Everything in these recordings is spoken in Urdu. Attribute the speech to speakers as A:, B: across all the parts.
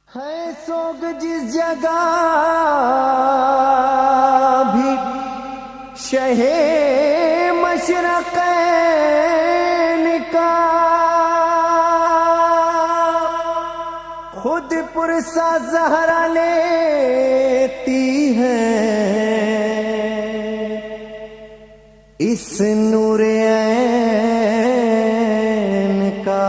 A: ہے سوگ جس جگہ بھی شہ مشرقین کا، خود پرسا زہرا لیتی ہے اس نور عین کا۔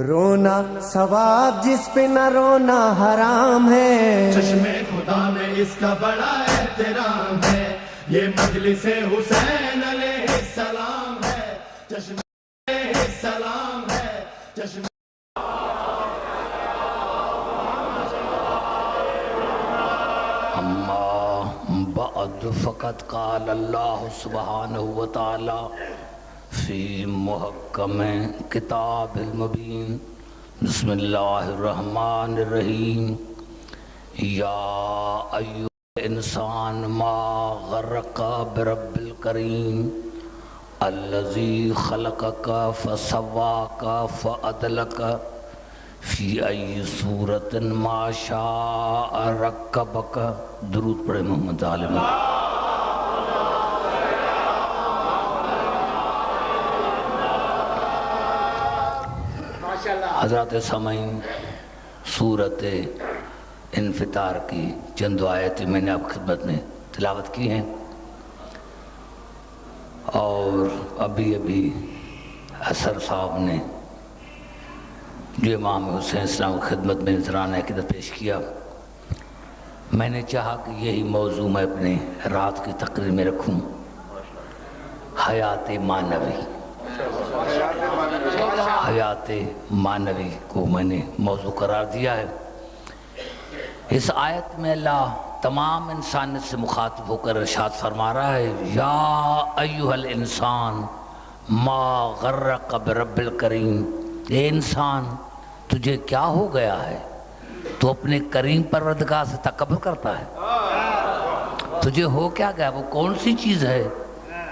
A: رونا ثواب جس پہ نہ رونا حرام ہے،
B: چشم خدا میں اس کا بڑا احترام ہے، یہ مجلس حسین علیہ السلام ہے، چشم علیہ السلام ہے، چشم
C: اما بعد فقط قال اللہ سبحانہ وتعالی فی محکم کتاب المبین، بسم اللہ الرحمن الرحیم، یا ایھا الانسان ما غرک برب الکریم الذی خلقک فسواک فعدلک فی ای صورت ما شاء رکبک۔ درود پڑھے محمد عالم۔ حضرات سامعین، سورت انفطار کی چند آیتیں میں نے آپ خدمت میں تلاوت کی ہیں، اور ابھی اثر صاحب نے جو امام حسین السلام کی خدمت میں نذرانہ عقیدت پیش کیا، میں نے چاہا کہ یہی موضوع میں اپنے رات کی تقریر میں رکھوں، حیات معنوی۔ حیات معنوی کو میں نے موضوع قرار دیا ہے۔ اس آیت میں اللہ تمام انسانیت سے مخاطب ہو کر ارشاد فرما رہا ہے، یا ایھا الانسان ما غرک برب الکریم۔ اے انسان، تجھے کیا ہو گیا ہے؟ تو اپنے کریم پروردگار سے تکبر کرتا ہے؟ تجھے ہو کیا گیا؟ وہ کون سی چیز ہے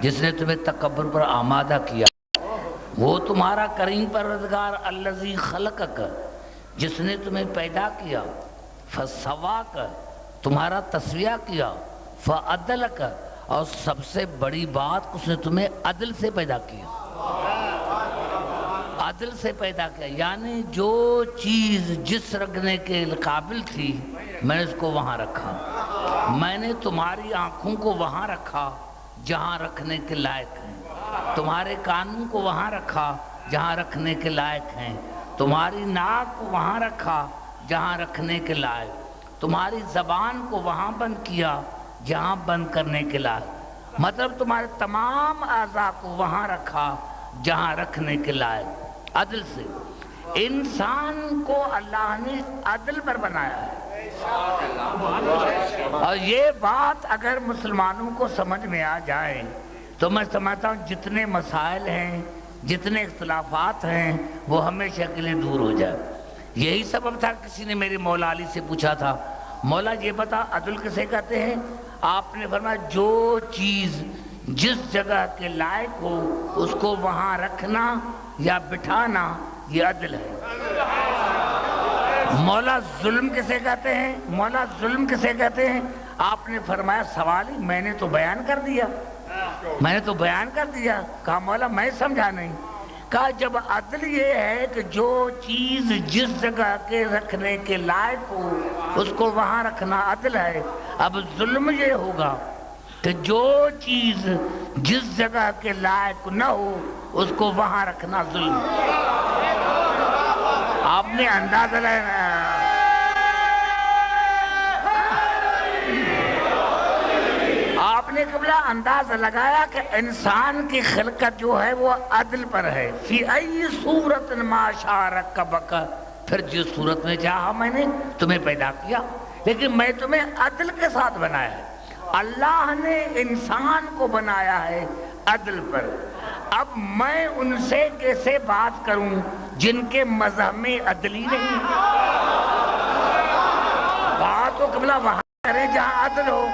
C: جس نے تمہیں تکبر پر آمادہ کیا؟ وہ تمہارا کریم پروردگار الذی خلقک، جس نے تمہیں پیدا کیا، فسواک، تمہارا تسویہ کیا، فعدلک، اور سب سے بڑی بات اس نے تمہیں عدل سے پیدا کیا۔ عدل سے پیدا کیا یعنی جو چیز جس رکھنے کے قابل تھی میں نے اس کو وہاں رکھا۔ میں نے تمہاری آنکھوں کو وہاں رکھا جہاں رکھنے کے لائق ہیں، تمہارے کانوں کو وہاں رکھا جہاں رکھنے کے لائق ہیں، تمہاری ناک کو وہاں رکھا جہاں رکھنے کے لائق، تمہاری زبان کو وہاں بند کیا جہاں بند کرنے کے لائق، مطلب تمہارے تمام اعضاء کو وہاں رکھا جہاں رکھنے کے لائق، عدل سے۔ انسان کو اللہ نے عدل پر بنایا ہے، اور یہ بات اگر مسلمانوں کو سمجھ میں آ جائے تو میں سمجھتا ہوں جتنے مسائل ہیں، جتنے اختلافات ہیں، وہ ہمیشہ کے لیے دور ہو جائے۔ یہی سبب تھا کسی نے میرے مولا علی سے پوچھا تھا، مولا یہ بتا عدل کسے کہتے ہیں؟ آپ نے فرمایا جو چیز جس جگہ کے لائق ہو اس کو وہاں رکھنا یا بٹھانا، یہ عدل ہے۔ مولا ظلم کسے کہتے ہیں؟ مولا ظلم کسے کہتے ہیں؟ آپ نے فرمایا سوال ہی میں نے تو بیان کر دیا، میں نے تو بیان کر دیا۔ کہا مولا میں سمجھا نہیں۔ کہا جب عدل یہ ہے کہ جو چیز جس جگہ کے رکھنے کے لائق ہو اس کو وہاں رکھنا عدل ہے، اب ظلم یہ ہوگا کہ جو چیز جس جگہ کے لائق نہ ہو اس کو وہاں رکھنا ظلم۔ آپ نے اندازہ لگایا، آپ نے قبلہ اندازہ لگایا کہ انسان کی خلقت جو ہے وہ عدل پر ہے۔ فی ای صورت ما شاء رکبک، پھر جس صورت میں چاہا میں نے تمہیں پیدا کیا، لیکن میں تمہیں عدل کے ساتھ بنایا ہے۔ اللہ نے انسان کو بنایا ہے عدل پر۔ اب میں ان سے کیسے بات کروں جن کے مذہب میں عدلی نہیں؟ بات تو قبلہ وہاں کریں جہاں عدل ہو،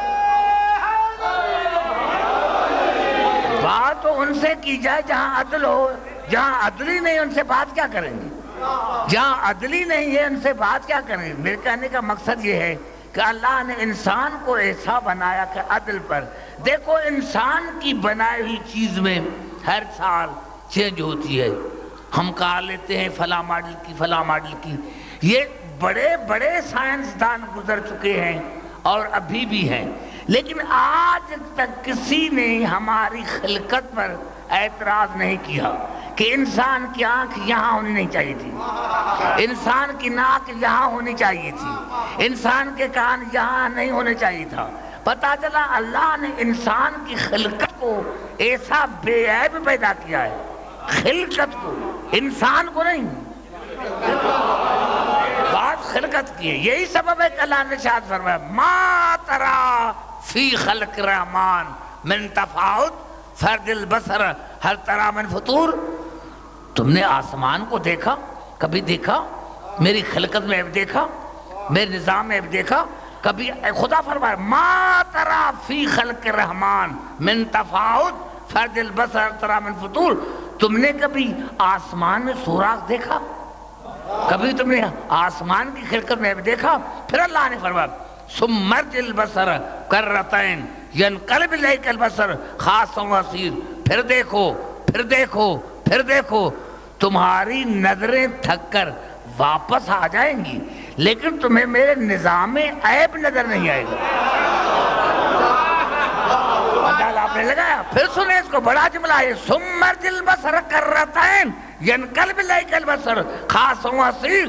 C: بات تو ان سے کی جائے جہاں عدل ہو، جہاں عدل ہی نہیں ان سے بات کیا کریں گے؟ جہاں عدلی نہیں ہے ان سے بات کیا کریں؟ میرے کہنے کا مقصد یہ ہے کہ اللہ نے انسان کو ایسا بنایا کہ عدل پر دیکھو، انسان کی بنائی ہوئی چیز میں ہر سال چینج ہوتی ہے. ہم کہا لیتے ہیں فلاں ماڈل کی فلاں ماڈل کی. یہ بڑے بڑے سائنسدان گزر چکے ہیں اور ابھی بھی ہیں، لیکن آج تک کسی نے ہماری خلقت پر اعتراض نہیں کیا کہ انسان کی آنکھ یہاں ہونی نہیں چاہیے تھی، انسان کی ناک یہاں ہونی چاہیے تھی، انسان کے کان یہاں نہیں ہونے چاہیے تھا. پتا چلا اللہ نے انسان کی خلقت کو ایسا بے عیب پیدا کیا ہے، خلقت کو، انسان کو نہیں. بات خلقت کی ہے. یہی سبب ہے کہ اللہ نے ارشاد فرمایا ما ترى فی خلق الرحمن من تفاوت فرد البصر ہر طرح من فطور. تم نے آسمان کو دیکھا؟ کبھی دیکھا؟ میری خلقت میں عیب دیکھا؟ میرے نظام میں عیب دیکھا؟ کبھی خدا فرمایا ما ترى فی خلق الرحمن من تفاوت فرد البصر ہر طرح من فطور. تم نے کبھی آسمان میں سوراخ دیکھا؟ کبھی تم نے آسمان کی خلقت میں دیکھا؟ پھر اللہ نے فرمایا ثم ارجع البصر کرتین ینقلب الیک البصر خاسئا وحسیر. پھر دیکھو پھر دیکھو پھر دیکھو، تمہاری نظریں تھک کر واپس آ جائیں گی لیکن تمہیں میرے نظام میں عیب نظر نہیں آئے گا. آپ نے لگایا. پھر سنیں اس کو، بڑا جملہ ہے ثم ارجع البصر کرتین ینقلب الیک البصر خاسئا وحسیر.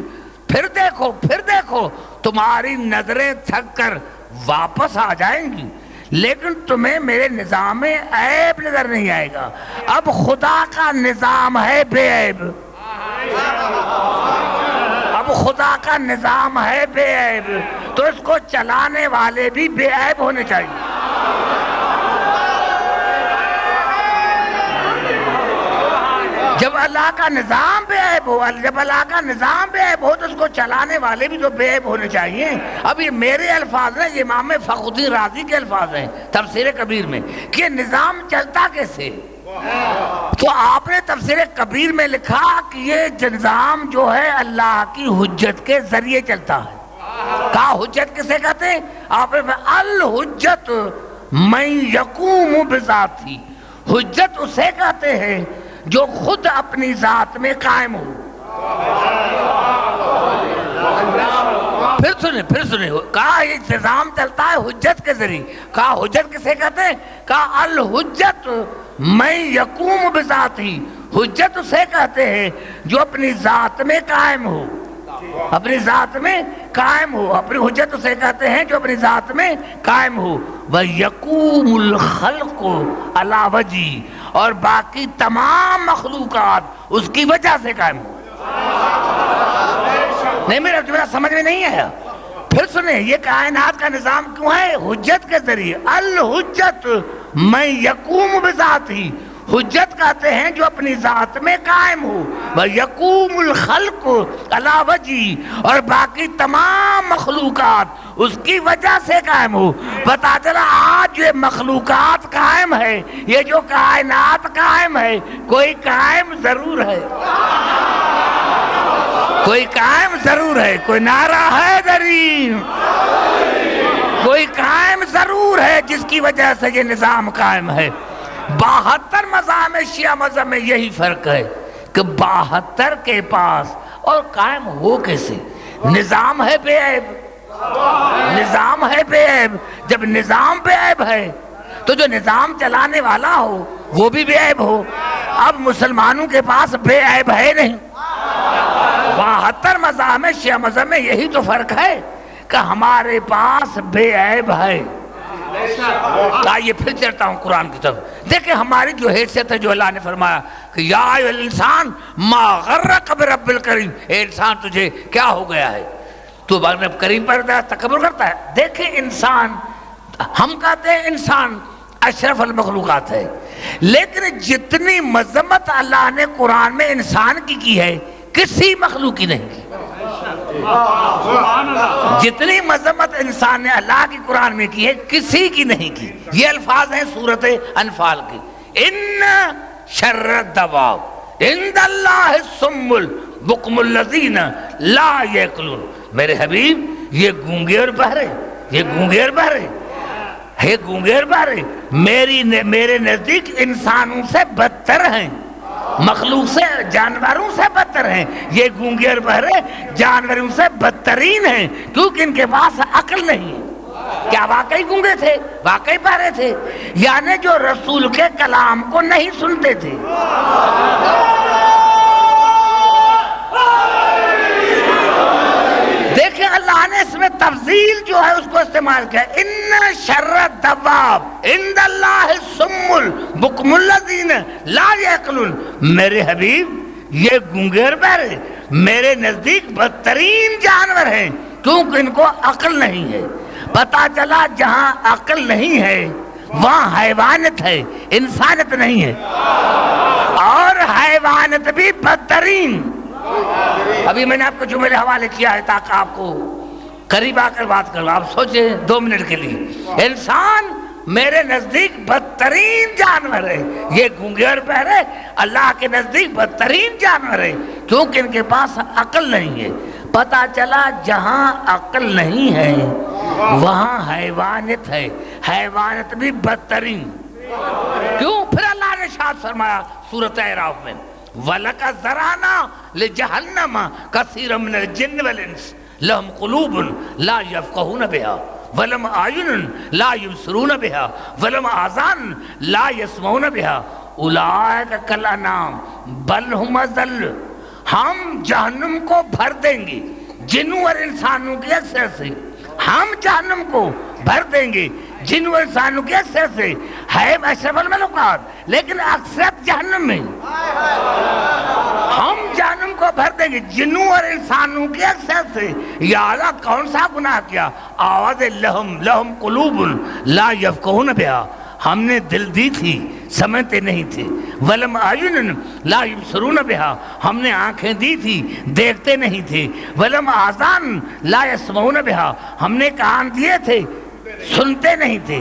C: پھر دیکھو تمہاری نظریں تھک کر واپس آ جائیں گی لیکن تمہیں میرے نظام میں عیب نظر نہیں آئے گا. اب خدا کا نظام ہے بے عیب، اب خدا کا نظام ہے بے عیب، تو اس کو چلانے والے بھی بے عیب ہونے چاہیے. جب اللہ کا نظام بے عیب ہو، جب اللہ کا نظام بے عیب ہو تو اس کو چلانے والے بھی تو بے عیب ہونے چاہیے. اب یہ میرے الفاظ ہیں، یہ امام فخر الدین رازی کے الفاظ ہیں تفسیر کبیر میں کہ نظام چلتا کیسے. تو آپ نے تفسیر کبیر میں لکھا کہ یہ نظام جو ہے اللہ کی حجت کے ذریعے چلتا ہے. کہا حجت کسے کہتے ہیں؟ آپ نے الحجت من یقوم بذاتی. حجت اسے کہتے ہیں جو خود اپنی ذات میں قائم ہو. پھر سنیں کہا یہ نظام چلتا ہے حجت کے ذریعے. کہا حجت کسے کہتے ہیں؟ کہا الحجت من یقوم بذاتی. حجت اسے کہتے ہیں جو اپنی ذات میں قائم ہو، اپنی ذات میں قائم ہو. اپنی حجت اسے کہتے ہیں جو اپنی ذات میں قائم ہو. وَيَقُومُ الْخَلْقُ عَلَى وَجْهِهِ، اور باقی تمام مخلوقات اس کی وجہ سے قائم ہو. نہیں میرا سمجھ میں نہیں آیا. پھر سنیں یہ کائنات کا نظام کیوں ہے؟ حجت کے ذریعے. الحجت من یقوم بذاتہ. حجت کہتے ہیں جو اپنی ذات میں قائم ہو. وَيَقُومُ الْخَلْقُ عَلَى وَجْهِهِ، اور باقی تمام مخلوقات اس کی وجہ سے قائم ہو. پتا چلا آج یہ مخلوقات قائم ہے، یہ جو کائنات قائم ہے، کوئی قائم ضرور ہے، کوئی قائم ضرور ہے. کوئی نعرہ ہے دریم، کوئی قائم ضرور ہے جس کی وجہ سے یہ نظام قائم ہے. 72 مذاہب میں شیعہ مذہب میں یہی فرق ہے کہ 72 کے پاس اور قائم ہو کیسے؟ نظام ہے بے عیب، نظام ہے بے عیب. جب نظام بے عیب ہے تو جو نظام چلانے والا ہو وہ بھی بے عیب ہو. اب مسلمانوں کے پاس بے عیب ہے نہیں. 72 مذاہب میں شیعہ مذہب میں یہی تو فرق ہے کہ ہمارے پاس بے عیب ہے. آئیے پھر چلتا ہوں قرآن کی طرف. دیکھیں ہماری جو حیثیت ہے، جو اللہ نے فرمایا کہ یا ایھا الانسان ما غرک برب الکریم. اے انسان تجھے کیا ہو گیا ہے، تو رب کریم پر تکبر کرتا ہے. دیکھیں انسان، ہم کہتے ہیں انسان اشرف المخلوقات ہے، لیکن جتنی مذمت اللہ نے قرآن میں انسان کی ہے کسی مخلوق کی نہیں کی. جتنی مذمت انسان نے اللہ کی قرآن میں کی ہے کسی کی نہیں کی. یہ الفاظ ہیں سورۃ انفال کی. ان شر الدواب عند اللہ الصم بکم الذین لا یعقلون. میرے حبیب یہ گونگے اور بہرے، یہ گونگے اور بہرے، یہ گونگے اور بہرے میرے نزدیک انسانوں سے بدتر ہیں، مخلوق سے جانوروں سے بدتر ہیں. یہ گونگے اور بہرے جانوروں سے بدترین ہیں کیونکہ ان کے پاس عقل نہیں ہے. کیا واقعی گونگے تھے؟ واقعی بہرے تھے، یعنی جو رسول کے کلام کو نہیں سنتے تھے. دیکھیں اللہ نے اس میں تفضیل جو ہے اس کو استعمال کیا. ان شر الدواب عند اللہ الصم البکم الذین لا یعقلون. میرے حبیب یہ گونگے اور بہرے میرے نزدیک بدترین جانور ہیں کیونکہ ان کو عقل نہیں ہے. پتا چلا جہاں عقل نہیں ہے وہاں حیوانت ہے، انسانت نہیں ہے، اور حیوانت بھی بدترین. ابھی میں نے آپ کو جملے حوالے کیا ہے تاکہ آپ کو قریب آ کر بات کروں. آپ سوچیں 2 منٹ کے لیے. انسان میرے نزدیک بدترین جانور ہے. یہ گونگے اور بہرے اللہ کے نزدیک بدترین جانور ہے کیونکہ ان کے پاس عقل نہیں ہے. پتا چلا جہاں عقل نہیں ہے وہاں حیوانت ہے، حیوانت بھی بدترین. کیوں؟ پھر اللہ نے ارشاد فرمایا سورۃ اعراف میں وَلَقَدْ ذَرَأْنَا لِجَهَنَّمَ كَثِيرًا مِنَ الْجِنِّ وَالْإِنسِ لَهُمْ قُلُوبٌ لَا يَفْقَهُونَ بِهَا وَلَهُمْ أَعْيُنٌ لَا يُبْصِرُونَ بِهَا وَلَهُمْ آذَانٌ لَا يَسْمَعُونَ بِهَا أُولَٰئِكَ كَالْأَنْعَامِ بَلْ هُمْ أَضَلُّ. ہم جہنم کو بھر دیں گے جنوں اور انسانوں کی اکثر سے. ہم جہنم کو بھر دیں گے جنوں اور انسانوں کی اکثر سے. ہے اشرف المخلوقات لیکن اکثرت جہنم میں. ہم جہنم کو بھر دیں گے جنوں اور انسانوں کی اکثر سے. یا اللہ کون سا گناہ کیا؟ آواز لہم قلوب لا یفقہون بہا. ہم نے دل دی تھی سمجھتے نہیں تھے. ولم اعین لا یبصرون بہا. ہم نے آنکھیں دی تھی دیکھتے نہیں تھے. ولم آذان لا یسمعون بہا. ہم نے کان دیے تھے سنتے نہیں تھے.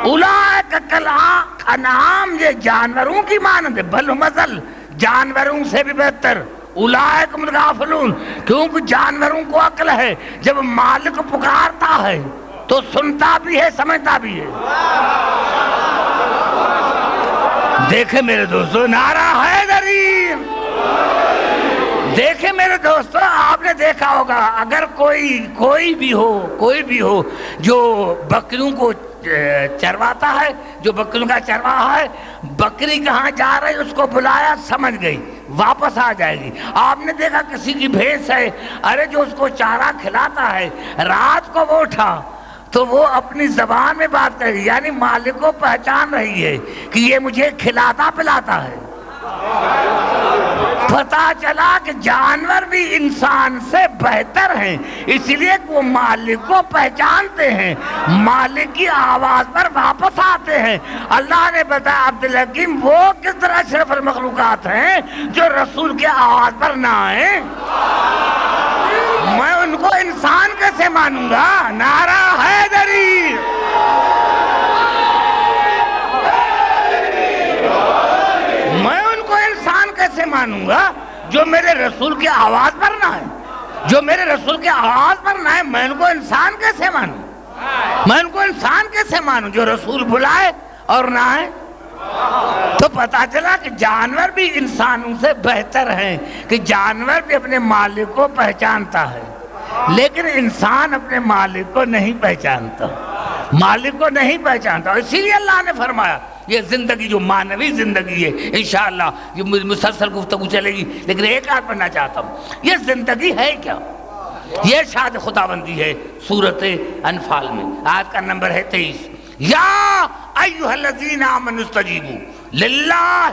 C: اولئک کالانعام یہ جانوروں کی مانند ہے. بل ہم اضل جانوروں سے بھی بہتر. اولئک هم الغافلون کیونکہ جانوروں کو عقل ہے. جب مالک پکارتا ہے تو سنتا بھی ہے سمجھتا بھی ہے. دیکھیں میرے دوستو نعرہ حیدری. دیکھیں میرے دوستو آپ نے دیکھا ہوگا اگر کوئی بھی ہو جو بکریوں کو چرواتا ہے، جو بکریوں کا چرواہا ہے، بکری کہاں جا رہی اس کو بلایا سمجھ گئی واپس آ جائے گی. آپ نے دیکھا کسی کی بھینس ہے، ارے جو اس کو چارہ کھلاتا ہے رات کو وہ اٹھا تو وہ اپنی زبان میں بات کرے گی، یعنی مالک کو پہچان رہی ہے کہ یہ مجھے کھلاتا پلاتا ہے. پتا چلا کہ جانور بھی انسان سے بہتر ہیں اس لیے کہ وہ مالک کو پہچانتے ہیں، مالک کی آواز پر واپس آتے ہیں. اللہ نے بتایا عبدالحکیم وہ کس طرح اشرف المخلوقات ہیں جو رسول کی آواز پر نہ آئیں. میں ان کو انسان کیسے مانوں گا؟ نعرہ حیدری. میں ان کو انسان کیسے مانوں گا جو میرے رسول کی آواز پر نہ ہے؟ جو میرے رسول کی آواز پر نہ ہے میں ان کو انسان کیسے مانوں؟ میں ان کو انسان کیسے مانوں جو رسول بلائے اور نہ ہے؟ تو پتا چلا کہ جانور بھی انسانوں سے بہتر ہیں کہ جانور بھی اپنے مالک کو پہچانتا ہے لیکن انسان اپنے مالک کو نہیں پہچانتا. مالک کو نہیں پہچانتا. اسی لیے اللہ نے فرمایا یہ زندگی جو معنوی زندگی ہے انشاءاللہ یہ مسلسل گفتگو چلے گی لیکن ایک آیت پڑھنا چاہتا ہوں. یہ زندگی ہے کیا؟ یہ ارشاد خداوندی ہے سورۃ انفال میں آیت کا نمبر ہے 23. یا ایھا الذین آمنوا استجیبوا للہ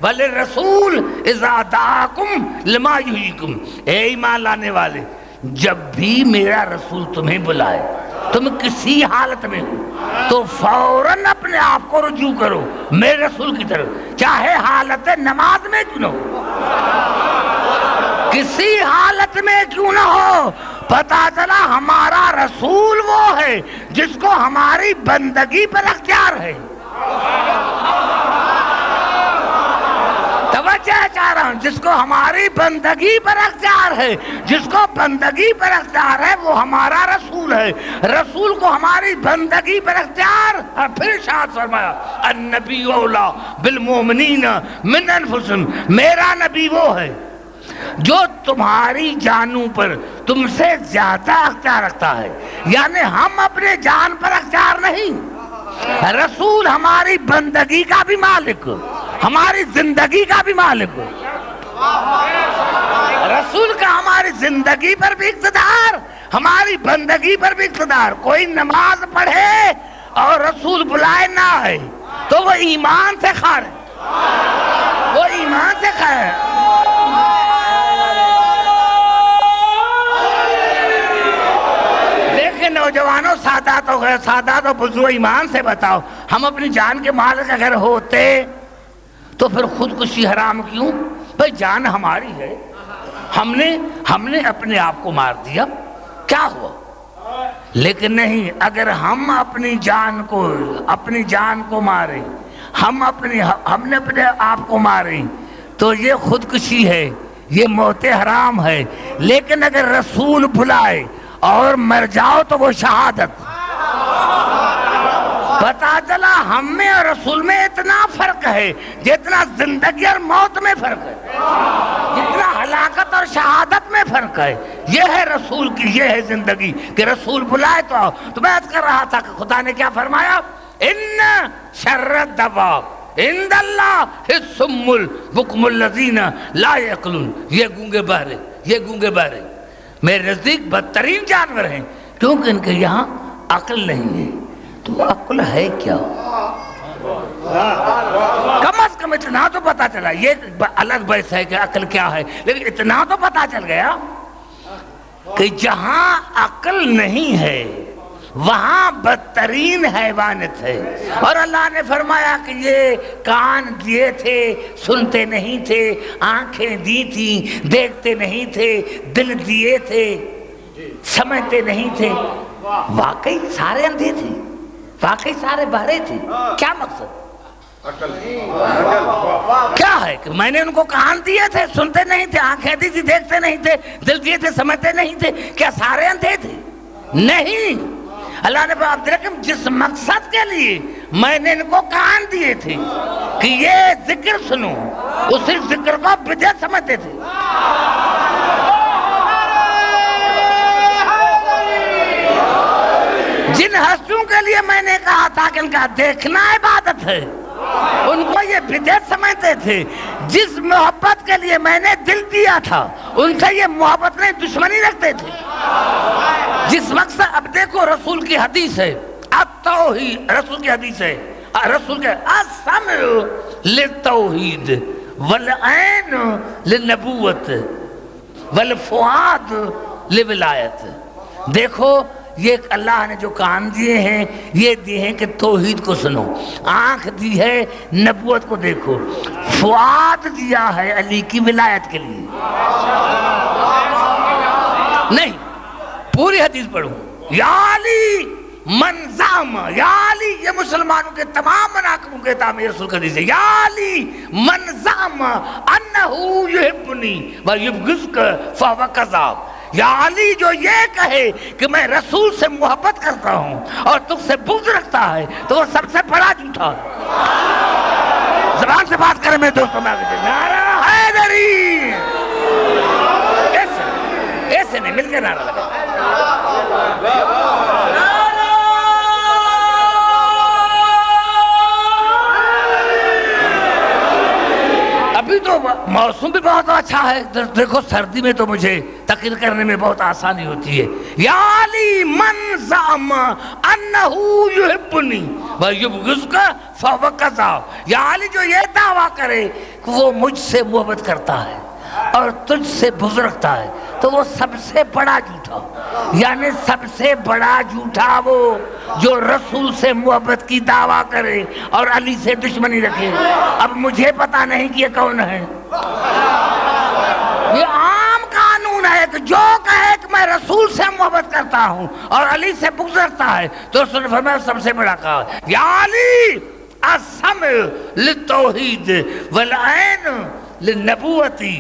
C: وللرسول اذا دعاکم لما یحییکم. اے ایمان لانے والے جب بھی میرا رسول تمہیں بلائے تم کسی حالت میں ہو تو فوراً اپنے آپ کو رجوع کرو میرے رسول کی طرف چاہے حالت نماز میں کیوں نہ ہو کسی حالت میں کیوں نہ ہو. پتا چلا ہمارا رسول وہ ہے جس کو ہماری بندگی پر اختیار ہے. توجہ کہنا چاہ رہا ہوں جس کو ہماری بندگی پر اختیار ہے، جس کو بندگی پر اختیار ہے وہ ہمارا رسول ہے، رسول کو ہماری بندگی پر اختیار۔ اور پھر ارشاد فرمایا النبی اولا بالمؤمنین من انفسہم، میرا نبی وہ ہے جو تمہاری جانوں پر تم سے زیادہ اختیار رکھتا ہے، یعنی ہم اپنے جان پر اختیار نہیں، رسول ہماری بندگی کا بھی مالک، ہماری زندگی کا بھی مالک، رسول کا ہماری زندگی پر بھی اقتدار، ہماری بندگی پر بھی اقتدار۔ کوئی نماز پڑھے اور رسول بلائے نہ آئے تو وہ ایمان سے خارج، وہ ایمان سے خارج۔ نوجوانوں، سادات و غیر سادات و بزرگ، ایمان سے بتاؤ، ہم اپنی جان کے مالک اگر ہوتے تو پھر خودکشی حرام کیوں؟ بھئی جان ہماری ہے، ہم نے اپنے آپ کو مار دیا، کیا ہوا؟ لیکن نہیں، اگر ہم اپنی جان کو مارے، ہم نے اپنے آپ کو مارے تو یہ خودکشی ہے، یہ موت حرام ہے۔ لیکن اگر رسول بلائے اور مر جاؤ تو وہ شہادت۔ پتا چلا ہم میں اور رسول میں اتنا فرق ہے جتنا زندگی اور موت میں فرق ہے، جتنا ہلاکت اور شہادت میں فرق ہے۔ یہ ہے رسول کی، یہ ہے زندگی کہ رسول بلائے تو آؤ۔ تو میں عرض کر رہا تھا کہ خدا نے کیا فرمایا؟ ان شر الدواب عند اللہ الصم البکم الذین لا یعقلون، یہ گونگے بہرے میرے نزدیک بدترین جانور ہیں، کیونکہ ان کے یہاں عقل نہیں ہے۔ تو عقل ہے کیا؟ کم از کم اتنا تو پتا چلا، یہ الگ بحث ہے کہ عقل کیا ہے، لیکن اتنا تو پتا چل گیا کہ جہاں عقل نہیں ہے وہاں بدترین حیوانت ہے۔ اور اللہ نے فرمایا کہ یہ کان دیے تھے سنتے نہیں تھے، آنکھیں دی تھی دیکھتے نہیں تھے، دل دیے تھے سمجھتے نہیں تھے۔ واقعی سارے اندھے تھے، واقعی سارے بہرے تھے۔ کیا مقصد؟ کیا ہے کہ میں نے ان کو کان دیے تھے سنتے نہیں تھے، آنکھیں دی تھی دیکھتے نہیں تھے، دل دیے تھے سمجھتے نہیں تھے، کیا سارے اندھے تھے؟ نہیں، اللہ نے فرمایا عبدالرحیم جس مقصد کے لیے میں نے ان کو کان دیے تھے کہ یہ ذکر سنو، اسی ذکر کو بدعت سمجھتے تھے۔ جن ہستیوں کے لیے میں نے کہا تھا کہ ان کا دیکھنا عبادت ہے، ان کو یہ بدعت سمجھتے تھے۔ جس محبت کے لیے میں نے دل دیا تھا ان سے یہ محبت نہیں دشمنی رکھتے تھے۔ جس مقصد، اب دیکھو رسول کی حدیث ہے، التوحید، رسول کی حدیث ہے، رسول کے السمع للتوحید والعین للنبوت والفؤاد لولایت۔ دیکھو یہ اللہ نے جو کان دیے ہیں یہ دیے ہیں کہ توحید کو سنو، آنکھ دی ہے نبوت کو دیکھو، فؤاد دیا ہے علی کی ولایت کے لیے۔ نہیں، پوری حدیث پڑھوں، یا علی من زعم، یا علی، یہ مسلمانوں کے تمام مناقبوں کے تعمیر رسول کا حدیث ہے، یا علی من زعم انہو یحبنی ویبغضک فہو کذاب۔ یا علی جو یہ کہے کہ میں رسول سے محبت کرتا ہوں اور تجھ سے بغض رکھتا ہے تو وہ سب سے بڑا جھوٹا ہے۔ زبان سے بات کریں میرے دوستوں میں آگے، نعرہ حیدری، ایسے نہیں، مل کے نعرہ لگا۔ ابھی تو موسم بھی بہت اچھا ہے، دیکھو سردی میں تو مجھے تقریر کرنے میں بہت آسانی ہوتی ہے۔ یا علی من زعم انہو یحبنی ویبغضک فہو کذاب۔ یا علی جو یہ دعویٰ کرے کہ وہ مجھ سے محبت کرتا ہے اور تجھ سے بغض رکھتا ہے تو وہ سب سے بڑا جھوٹا، یعنی سب سے بڑا جھوٹا وہ جو رسول سے محبت کی دعویٰ کرے اور علی سے دشمنی رکھے۔ اب مجھے پتا نہیں کہ یہ کون ہے، یہ عام قانون ہے کہ جو کہے کہ میں رسول سے محبت کرتا ہوں اور علی سے بغض رکھتا ہے تو رسول نے فرمایا سب سے بڑا کہا یا علی السمع للتوحید والعین لنبوتی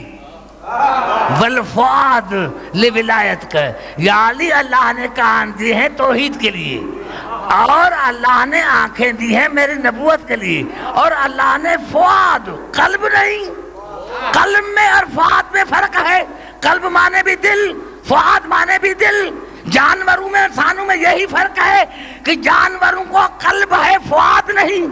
C: والفؤاد لولایت کا. یا علی اللہ نے کان دی ہیں توحید کے لیے اور اللہ نے آنکھیں دی ہیں میری نبوت کے لیے اور اللہ نے فؤاد قلب نہیں. قلب میں اور فؤاد میں فرق ہے. قلب مانے بھی دل فؤاد مانے بھی دل. جانوروں میں انسانوں میں یہی فرق ہے کہ جانوروں کو قلب ہے فؤاد نہیں.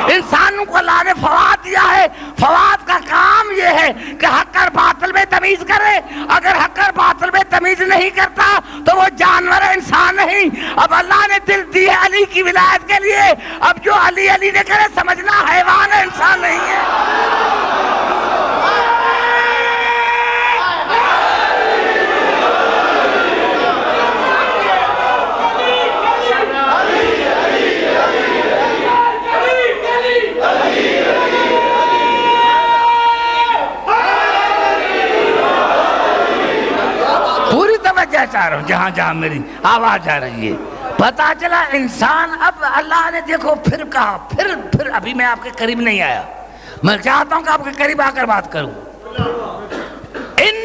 C: انسانوں کو اللہ نے فؤاد دیا ہے. فؤاد کا کام یہ ہے کہ حق اور باطل میں تمیز کرے. اگر حق اور باطل میں تمیز نہیں کرتا تو وہ جانور ہے انسان نہیں. اب اللہ نے دل دی ہے علی کی ولایت کے لیے. اب جو علی علی نے کرے سمجھنا حیوان ہے انسان نہیں ہے. چاہ رہا ہوں جہاں جہاں میری آواز آ رہی ہے. پتا چلا انسان اب اللہ نے دیکھو پھر کہا پھر ابھی میں آپ کے قریب نہیں آیا. میں چاہتا ہوں کہ آپ کے قریب آ کر بات کروں. ان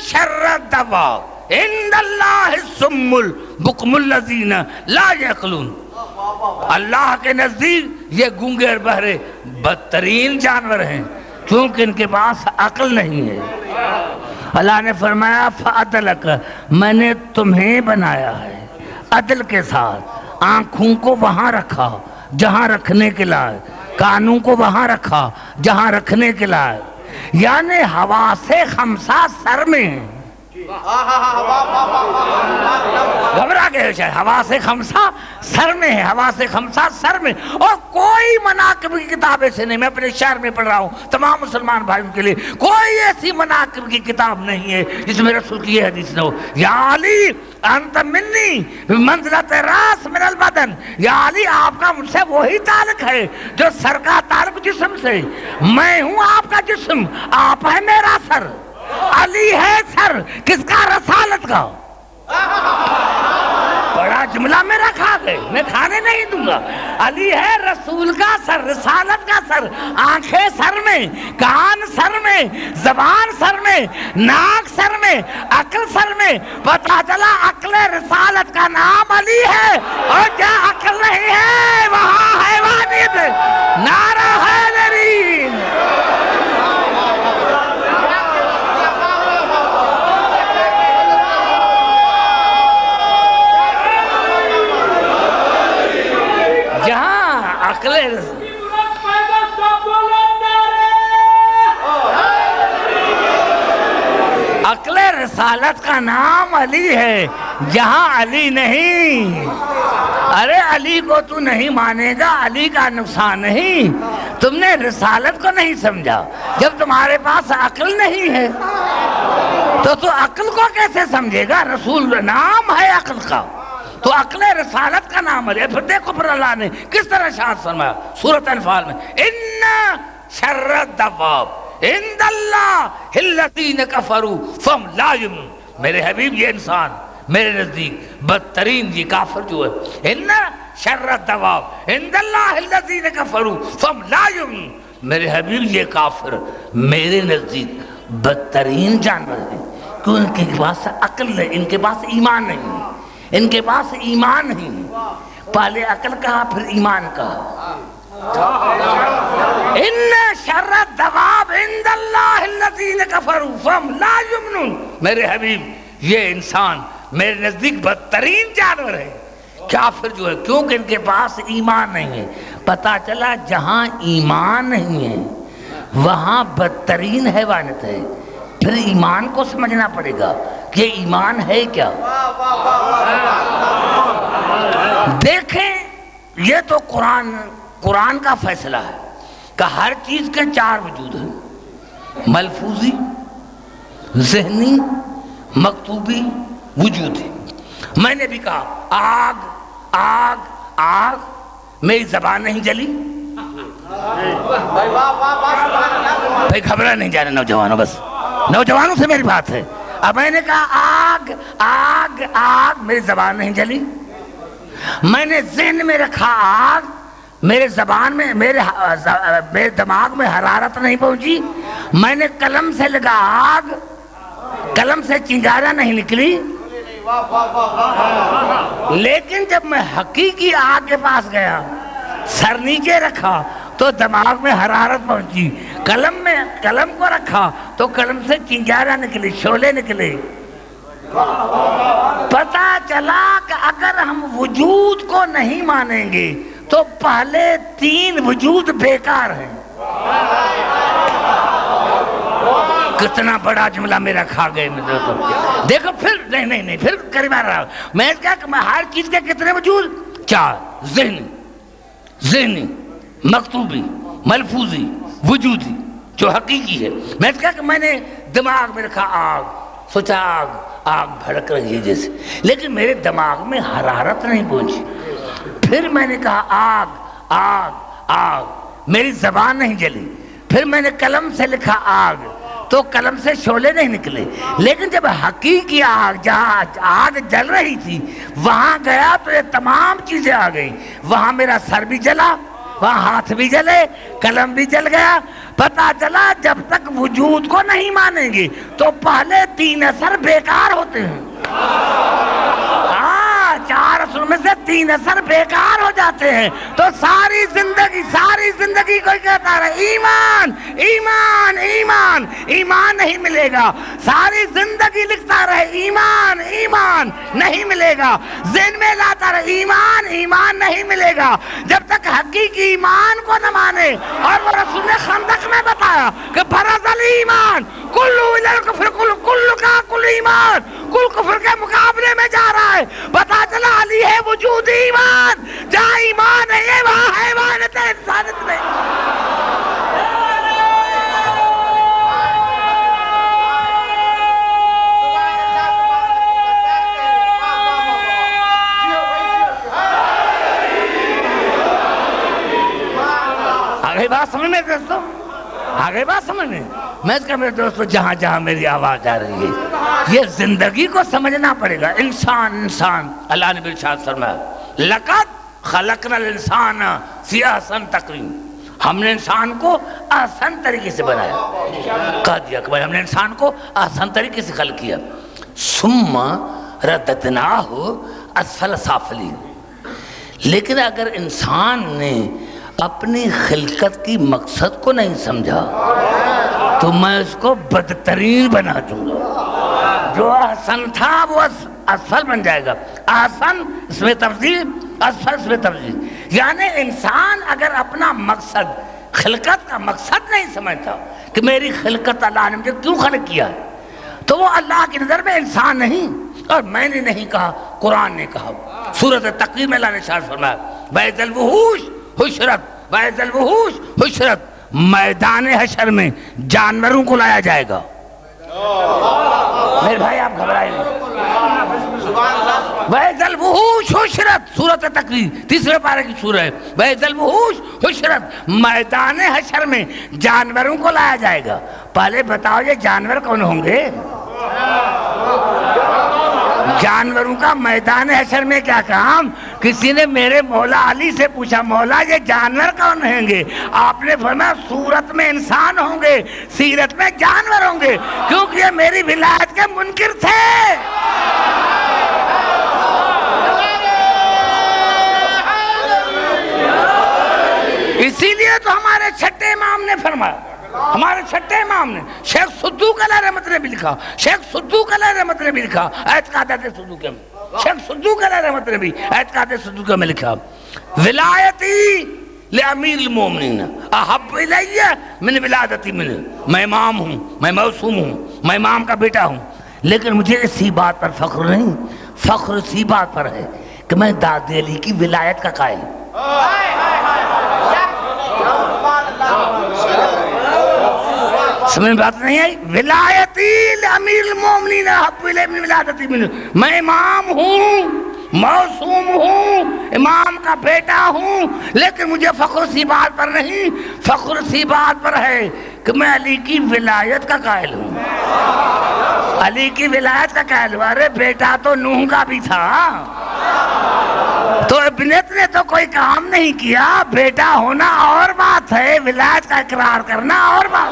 C: شر الدواب عند اللہ الصم البکم الذین لا یعقلون. اللہ کے نزدیک یہ گونگے اور بہرے بدترین جانور ہیں کیونکہ ان کے پاس عقل نہیں ہے. اللہ نے فرمایا فَعَدَلَكَ میں نے تمہیں بنایا ہے عدل کے ساتھ. آنکھوں کو وہاں رکھا جہاں رکھنے کے لائے, کانوں کو وہاں رکھا جہاں رکھنے کے لائے. یعنی حواس خمسہ سر میں ہیں. گھبرا گئے شاید. حواس خمسہ سر میں ہے. حواس خمسہ سر میں. اور کوئی مناقب کی کتاب ایسے نہیں. میں اپنے شہر میں پڑھ رہا ہوں تمام مسلمان بھائیوں کے لیے کوئی ایسی مناقب کی کتاب نہیں ہے جس میں رسول کی یہ حدیث نہ ہو. یا علی انت منی منزلت راس من البدن. یا علی آپ کا مجھ سے وہی تعلق ہے جو سر کا تعلق جسم سے. میں ہوں آپ کا جسم, آپ ہے میرا سر. علی ہے سر کس کا؟ رسالت کا. بڑا جملہ میرا کھا گئے, میں کھانے نہیں دوں گا. علی ہے رسول کا سر, رسالت کا سر. آنکھیں سر میں, کان سر میں, زبان سر میں, ناک سر میں, عقل سر میں. پتا چلا عقل رسالت کا نام علی ہے اور جہاں عقل نہیں ہے وہاں حیوانیت. نعرہ حیدری. عقل رسالت کا نام علی ہے جہاں علی نہیں. ارے علی کو تو نہیں مانے گا, علی کا نقصان نہیں. تم نے رسالت کو نہیں سمجھا. جب تمہارے پاس عقل نہیں ہے تو عقل کو کیسے سمجھے گا؟ رسول نام ہے عقل کا, تو عقل رسالت کا نام ہے. پھر دیکھو پھر اللہ نے کس طرح ارشاد فرمایا سورۃ انفال میں, ان شر الدواب عند اللہ الذین کفروا فهم لا یؤمنون. میرے حبیب یہ انسان میرے نزدیک بدترین یہ کافر جو ہے. ان شر الدواب عند اللہ الذین کفروا فهم لا یؤمنون. میرے حبیب یہ کافر میرے نزدیک بدترین جانور ہیں کیوں ان کے پاس عقل نہیں, ان کے پاس ایمان نہیں, ان کے پاس ایمان نہیں. پہلے عقل کہا پھر ایمان کہا. ان شر الدواب عند اللہ الذین کفروا فهم لا یؤمنون. میرے حبیب یہ انسان میرے نزدیک بدترین جانور ہے کافر جو ہے کیونکہ ان کے پاس ایمان نہیں ہے. پتا چلا جہاں ایمان نہیں ہے وہاں بدترین حیوانت ہے. پھر ایمان کو سمجھنا پڑے گا کہ ایمان ہے کیا. دیکھیں یہ تو قرآن کا فیصلہ ہے کہ ہر چیز کے چار وجود ہیں, ملفوظی, ذہنی, مکتوبی, وجودی. میں نے بھی کہا آگ آگ آگ, میری زبان نہیں جلی. بھائی گھبرا نہیں جانا نوجوانوں, بس نوجوانوں سے میری بات ہے. اب میں نے کہا آگ آگ آگ, میری زبان نہیں جلی. میں نے ذہن میں رکھا آگ, میرے زبان میں میرے دماغ میں حرارت نہیں پہنچی. میں نے قلم سے لگا آگ، قلم سے چنگارا نہیں نکلی، لیکن جب میں حقیقی آگ کے پاس گیا، سر نیچے رکھا تو دماغ میں حرارت پہنچی، قلم کو رکھا تو قلم سے چنگارا نکلی، شعلے نکلے۔ پتا چلا کہ اگر ہم وجود کو نہیں مانیں گے تو پہلے 3 وجود بیکار ہیں۔ کتنا بڑا جملہ میرا کھا گئے میرے دوست۔ دیکھو پھر نہیں پھر قریب آ رہا میں کہا کہ میں ہر چیز کے کتنے وجود؟ 4، ذہنی، مکتوبی، ملفوظی، وجودی، جو حقیقی ہے۔ میں کہا کہ میں نے دماغ میں رکھا آگ، سوچا آگ بھڑک رہی ہے جیسے، لیکن میرے دماغ میں حرارت نہیں پہنچی۔ پھر میں نے کہا آگ آگ آگ، میری زبان نہیں جلی۔ پھر میں نے قلم سے لکھا آگ تو قلم سے شعلے نہیں نکلے، لیکن جب حقیقی آگ، جہاں آگ جل رہی تھی وہاں گیا تو یہ تمام چیزیں آ گئی۔ وہاں میرا سر بھی جلا، وہاں ہاتھ بھی جلے، قلم بھی جل گیا۔ پتا چلا جب تک وجود کو نہیں مانیں گے تو پہلے 3 اثر بیکار ہوتے ہیں۔ 4 اثر میں سے 3 اثر بیکار ہو جاتے ہیں تو ساری زندگی کوئی کہتا رہے ایمان ایمان ایمان، ایمان نہیں ملے گا۔ ساری زندگی لکھتا رہے ایمان ایمان، نہیں ملے گا۔ ذہن میں لاتا رہے ایمان ایمان، نہیں ملے گا جب تک حقیقی ایمان کو نہ مانے۔ اور وہ رسول نے خندق میں بتایا کہ برز الایمان کلو الی الکفر، کل کا کل ایمان کل کفر کے مقابلے میں جا رہا ہے۔ پتا چلا علی ہے وجود ایمان، جہاں ایمان ہے وہاں حیوانیت ہے، انسانیت نہیں۔ آگئی بات سمجھ میں دوستو، آگئی بات سمجھ میں۔ میں اس کا میرے دوستو جہاں جہاں میری آواز جا رہی ہے یہ زندگی کو سمجھنا پڑے گا۔ انسان اللہ نے ارشاد فرمایا لقد خلقنا الانسان فی احسن تقویم، ہم نے انسان کو آسان طریقے سے بنایا۔ کہا دیا کہ ہم نے انسان کو آسان طریقے سے خلق کیا۔ ثم رددناہ اسفل سافلین، لیکن اگر انسان نے اپنی خلقت کی مقصد کو نہیں سمجھا تو میں اس کو بدترین بنا دوں گا۔ جو احسن تھا وہ اسفل بن جائے گا۔ احسن اس میں تفضیل، اسفل اس میں تفضیل، یعنی انسان اگر اپنا مقصد، خلقت کا مقصد نہیں سمجھتا کہ میری خلقت اللہ نے مجھے کیوں خلق کیا ہے، تو وہ اللہ کی نظر میں انسان نہیں۔ اور میں نے نہیں کہا، قرآن نے کہا۔ سورۃ التکویر میں اللہ نے ارشاد فرمایا وَإِذَا الْوُحُوشُ حشرت، وَإِذَا الْوُحُوشُ حشرت، میدان حشر میں جانوروں کو لایا جائے گا۔ میرے بھائی آپ گھبرائیں نہیں۔ وَإِذَا الْوُحُوشُ حشرت، سورۃ تکویر 3 پارے کی سورہ ہے۔ وَإِذَا الْوُحُوشُ حشرت، میدان حشر میں جانوروں کو لایا جائے گا۔ پہلے بتاؤ یہ جانور کون ہوں گے؟ جانوروں کا میدان حشر میں کیا کام؟ کسی نے میرے مولا علی سے پوچھا مولا یہ جانور کون ہوں گے؟ آپ نے فرمایا صورت میں انسان ہوں گے، سیرت میں جانور ہوں گے، کیونکہ یہ میری ولایت کے منکر تھے۔ اسی لیے تو ہمارے چھٹے امام نے فرمایا، ہمارے چھٹے امام نے، شیخ صدوق علیہ رحمت نے بھی لکھا، شیخ صدوق علیہ رحمت نے بھی لکھا اعتقادات صدوقہ میں، شیخ صدوق علیہ رحمت نے بھی اعتقادات صدوقہ میں لکھا ولایتی لامیر المومنین احب الی من ولادتی منہ، میں امام ہوں، میں معصوم ہوں، میں امام کا بیٹا ہوں، لیکن مجھے اسی بات پر فخر نہیں، فخر اسی بات پر ہے کہ میں داد علی کی ولایت کا قائل ہوں۔ سمجھ میں بات نہیں آئی؟ ولایتی لامیر المومنین احب الی من ولادتی منہ، میں امام ہوں، معصوم ہوں، امام کا بیٹا ہوں، لیکن مجھے فخر اسی بات پر نہیں، فخر اسی بات پر ہے کہ میں علی کی ولایت کا قائل ہوں، علی کی ولایت کا قائل ہوں۔ ارے بیٹا تو نوح کا بھی تھا، تو ابنت نے تو کوئی کام نہیں کیا، بیٹا ہونا اور بات ہے، ولایت کا اقرار کرنا اور بات۔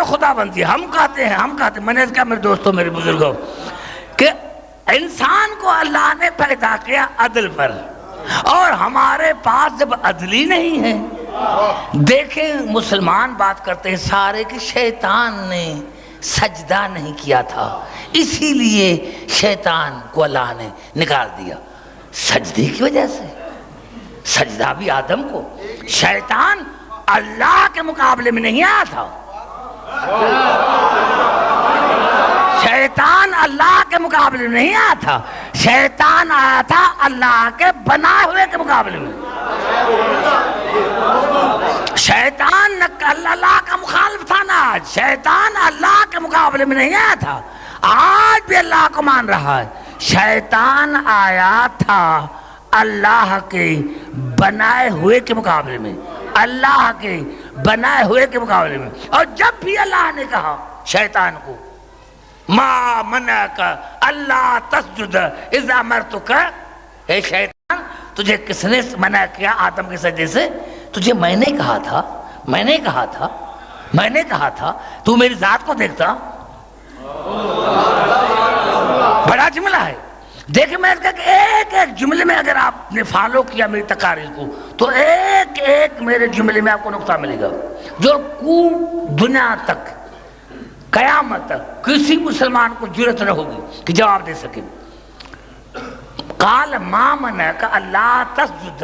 C: خدا بندی. ہم کہتے ہیں میں نے کہا میرے دوستوں میرے بزرگوں کہ انسان کو اللہ نے پیدا کیا عدل پر، اور ہمارے پاس جب عدلی نہیں ہے. دیکھیں مسلمان بات کرتے ہیں سارے کہ شیطان نے سجدہ نہیں کیا تھا اسی لیے شیطان کو اللہ نے نکال دیا. سجدے کی وجہ سے سجدہ بھی آدم کو. شیطان اللہ کے مقابلے میں نہیں آیا تھا. شیطان اللہ کے مقابلے میں نہیں آیا تھا. شیطان آیا تھا اللہ کے بنائے ہوئے کے مقابلے میں. شیطان اللہ کا مخالف تھا نا. شیطان اللہ کے مقابلے میں نہیں آیا تھا. آج بھی اللہ کو مان رہا ہے. شیطان آیا تھا اللہ کے بنائے ہوئے کے مقابلے میں. اللہ کے بنائے ہوئے کے مقابلے میں. اور جب بھی اللہ نے کہا شیطان کو ما منعک اللہ تسجد اذ امرتک، اے شیطان تجھے کس نے منع کیا آدم کے سجدے سے؟ تجھے میں نے کہا تھا تو میری ذات کو دیکھتا. بڑا جملہ ہے. دیکھیں میں کہا کہ ایک ایک جملے میں اگر آپ نے فالو کیا میری تقاریر کو تو ایک ایک میرے جملے میں آپ کو نقطہ ملے گا جو دنیا تک قیامت تک کسی مسلمان کو جرأت نہ ہوگی کہ جواب دے سکے. قال ما منعک اللہ تسجد،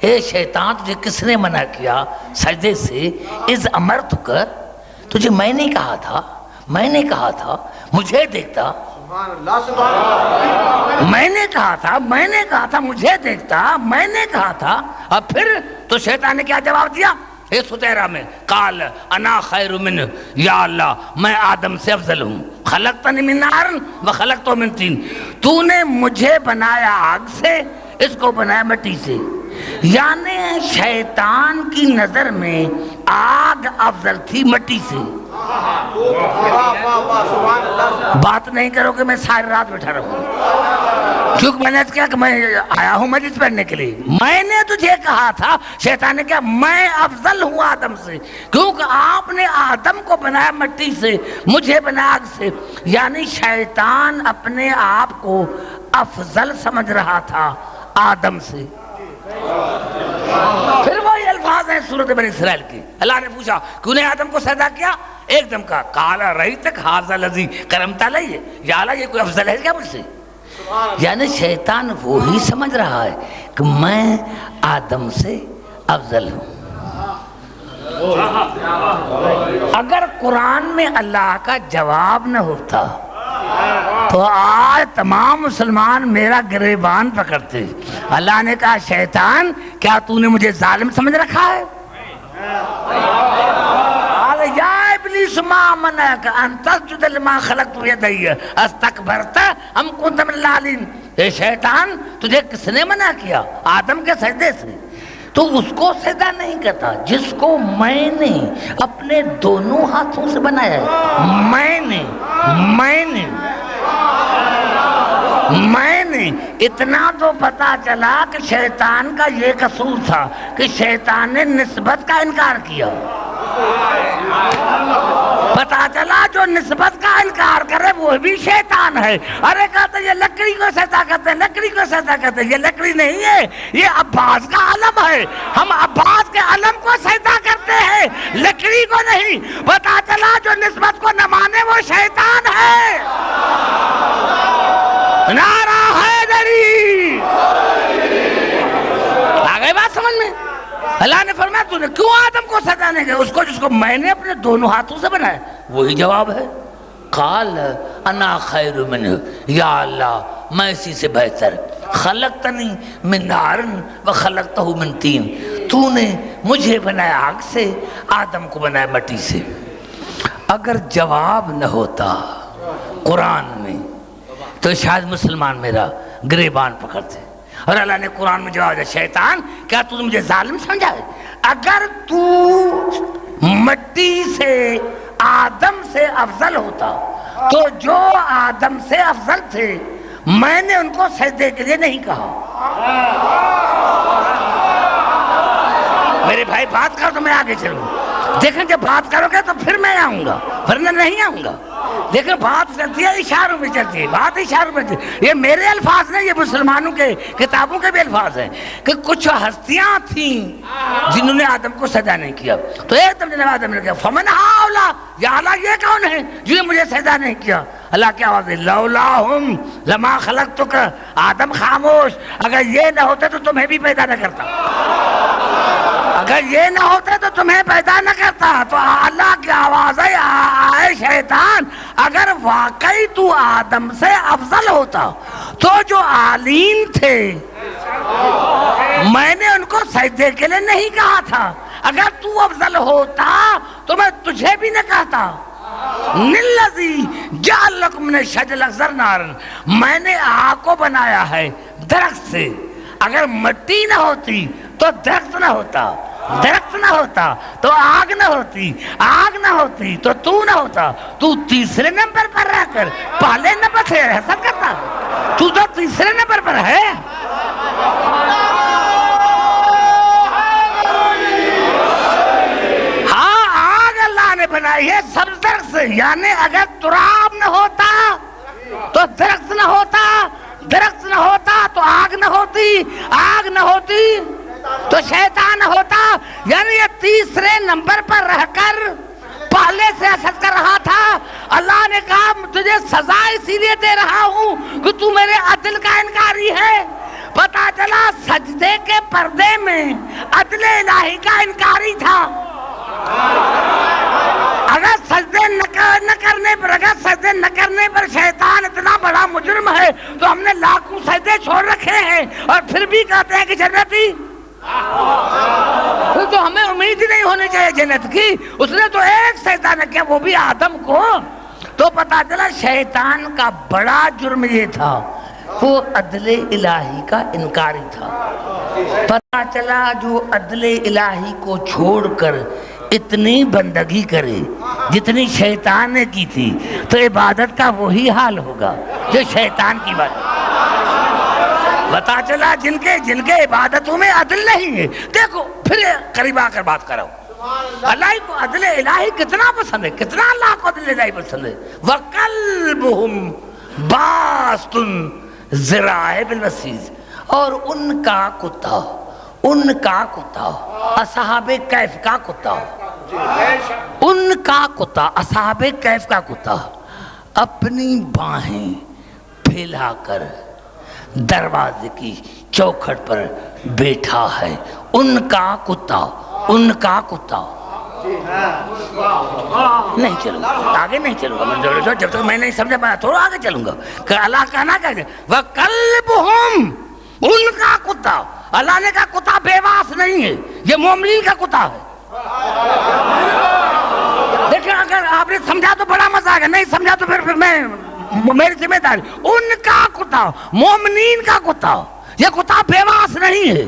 C: اے شیطان تجھے کس نے منع کیا سجدے سے؟ اذ امرتک، تجھے میں نے کہا تھا مجھے دیکھتا. میں نے کہا تھا مجھے دیکھتا. میں نے کہا تھا. اور پھر تو شیطان نے کیا جواب دیا اے ستیرہ میں؟ قال انا خیر من، یا اللہ میں آدم سے افضل ہوں. خلقتنی من نار وخلقتہ من طین، تو نے مجھے بنایا آگ سے اس کو بنایا مٹی سے. یعنی شیطان کی نظر میں آگ افضل تھی مٹی سے. بات نہیں کرو کہ میں ساری رات بیٹھا رہوں، کیونکہ میں نے کیا کہ میں آیا ہوں مجلس پڑھنے کے لیے. میں نے تجھے کہا تھا، شیطان نے کہا میں افضل ہوں آدم سے، کیونکہ آپ نے آدم کو بنایا مٹی سے مجھے بنایا آگ سے. یعنی شیطان اپنے آپ کو افضل سمجھ رہا تھا آدم سے. پھر وہی الفاظ ہیں سورۃ بنی اسرائیل کی. اللہ نے پوچھا کیوں نے آدم کو سجدہ کیا؟ ایک دم کہا قال رأیتک ھذا الذی کرمت علیہ، یا اللہ یہ کوئی افضل ہے کیا مجھ سے؟ یعنی شیطان وہی سمجھ رہا ہے کہ میں آدم سے افضل ہوں. اگر قرآن میں اللہ کا جواب نہ ہوتا تو آج تمام مسلمان میرا گریبان پکڑتے. اللہ نے کہا شیطان کیا تو نے مجھے ظالم سمجھ رکھا ہے؟ یا ابلیس ما منعک ان تسجد لما خلقت بیدی استکبرت ام کنت من العالین. اے شیطان تجھے کس نے منع کیا آدم کے سجدے سے؟ تو اس کو سجدہ نہیں کرتا جس کو میں نے اپنے دونوں ہاتھوں سے بنایا ہے. میں نے اتنا تو پتا چلا کہ شیطان کا یہ قصور تھا کہ شیطان نے نسبت کا انکار کیا. پتا چلا جو نسبت کا انکار کرے وہ بھی شیطان ہے. ارے کہتے یہ لکڑی کو سجدہ کرتے ہیں، یہ لکڑی نہیں ہے، یہ عباس کا علم ہے. ہم عباس کے علم کو سجدہ کرتے ہیں لکڑی کو نہیں. پتا چلا جو نسبت کو نہ مانے وہ شیطان ہے. نعرہ حیدری. آگئی بات سمجھ میں؟ اللہ نے فرمایا تو نے کیوں آدم کو سجدہ نہیں کیا؟ اس کو جس کو میں نے اپنے دونوں ہاتھوں سے بنایا. وہی جواب ہے قال انا خیر منہ، یا اللہ میں اسی سے بہتر. خلقتنی من نار وخلقتہ من طین، تو نے مجھے بنایا آگ سے آدم کو بنایا مٹی سے. اگر جواب نہ ہوتا قرآن میں تو شاید مسلمان میرا گریبان پکڑتے. اور اللہ نے قرآن میں جواب دیا شیطان کیا تو مجھے ظالم سمجھا ہے؟ اگر تو مٹی سے آدم سے افضل ہوتا تو جو آدم سے افضل تھے میں نے ان کو سجدے کے لیے نہیں کہا. میرے بھائی بات کر تو میں آگے چلوں. دیکھیں کہ بات کرو گے تو پھر میں آؤں گا، ورنہ نہیں آؤں گا. لیکن بات چلتی ہے اشاروں میں چلتی ہے، بات اشاروں میں چلتی ہے. یہ میرے الفاظ نہیں، یہ مسلمانوں کے کتابوں کے بھی الفاظ ہیں کہ کچھ ہستیاں تھیں جنہوں نے آدم کو سجدہ نہیں کیا. تو ایک دم جناب آدم نے کہا فمن ہاؤلا، یا اللہ یہ کون ہے جنہیں مجھے سجدہ نہیں کیا؟ اللہ کی آواز ہے لولاہم لما خلقتک. آدم خاموش، اگر یہ نہ ہوتے تو تمہیں بھی پیدا نہ کرتا، اگر یہ نہ ہوتے تو تمہیں پیدا نہ کرتا. تو اللہ کی آواز ہے آئے شیطان، اگر واقعی تو آدم سے افضل ہوتا تو جو عالین تھے میں نے ان کو سجدے کے لیے نہیں کہا تھا. اگر تو افضل ہوتا تو میں تجھے بھی نہ کہتا. نلذی جعل لکم من الشجر الاخضر نارا، میں نے آگ کو بنایا ہے درخت سے. اگر مٹی نہ ہوتی تو درخت نہ ہوتا، درخت نہ ہوتا تو آگ نہ ہوتی، آگ نہ ہوتی تو نہ ہوتا. تو تیسرے نمبر پر رہ کر پہلے نمبر سے حسد کرتا، تو تیسرے نمبر پر ہے. ہاں آگ اللہ نے بنائی ہے سب درخت سے، یعنی اگر تراب نہ ہوتا تو درخت نہ ہوتا، درخت نہ ہوتا تو آگ نہ ہوتی، آگ نہ ہوتی تو شیطان ہوتا. یعنی یہ تیسرے نمبر پر رہ کر پہلے سے حسد کر رہا تھا. اللہ نے کہا تجھے سزا اسی لیے دے رہا ہوں کہ تو میرے عدل کا انکاری ہے. پتا چلا سجدے کے پردے میں عدل الہی کا انکاری تھا. اگر سجدے نہ کرنے پر شیطان اتنا بڑا مجرم ہے تو ہم نے لاکھوں سجدے چھوڑ رکھے ہیں اور پھر بھی کہتے ہیں کہ جنتی. تو ہمیں امید ہی نہیں ہونی چاہیے جنت کی. اس نے تو ایک سجدہ نہ کیا، وہ بھی آدم کو. تو پتا چلا شیطان کا بڑا جرم یہ تھا، وہ عدل الہی کا انکاری تھا. پتا چلا جو عدل الہی کو چھوڑ کر اتنی بندگی کرے جتنی شیطان نے کی تھی تو عبادت کا وہی حال ہوگا جو شیطان کی بات. پتا چلا جن کے عبادتوں میں عدل نہیں ہے. دیکھو پھر قریب آ کر بات کرو، اللہ کو عدل الہی کتنا پسند ہے، کتنا اللہ کو عدل الہی پسند ہے. وَقَلْبُهُمْ بَاسْطٌ ذِرَاعِهِ بِالْوَسِيدِ، اور ان کا کتا اصحاب کہف کا کتا، ان کا کتا اصحاب کہف کا کتا اپنی باہیں پھیلا کر دروازے کی چوکھٹ پر بیٹھا ہے. ان کا کتا نہیں چلوں گا، آگے نہیں چلوں گا جب تک میں نہیں سمجھا پایا. تھوڑا آگے چلوں گا کہ اللہ کہنا کیا ہے وَقَلْبُهُمْ، ان کا کتا. اللہ نے کہا کتا بیواس نہیں ہے، یہ مومنین کا کتا ہے. لیکن اگر آپ نے سمجھا تو بڑا مزہ آگا، نہیں سمجھا تو پھر میں میری ذمہ داری. ان کا کتا، مومنین کا کتا. یہ کتا بیواس نہیں ہے،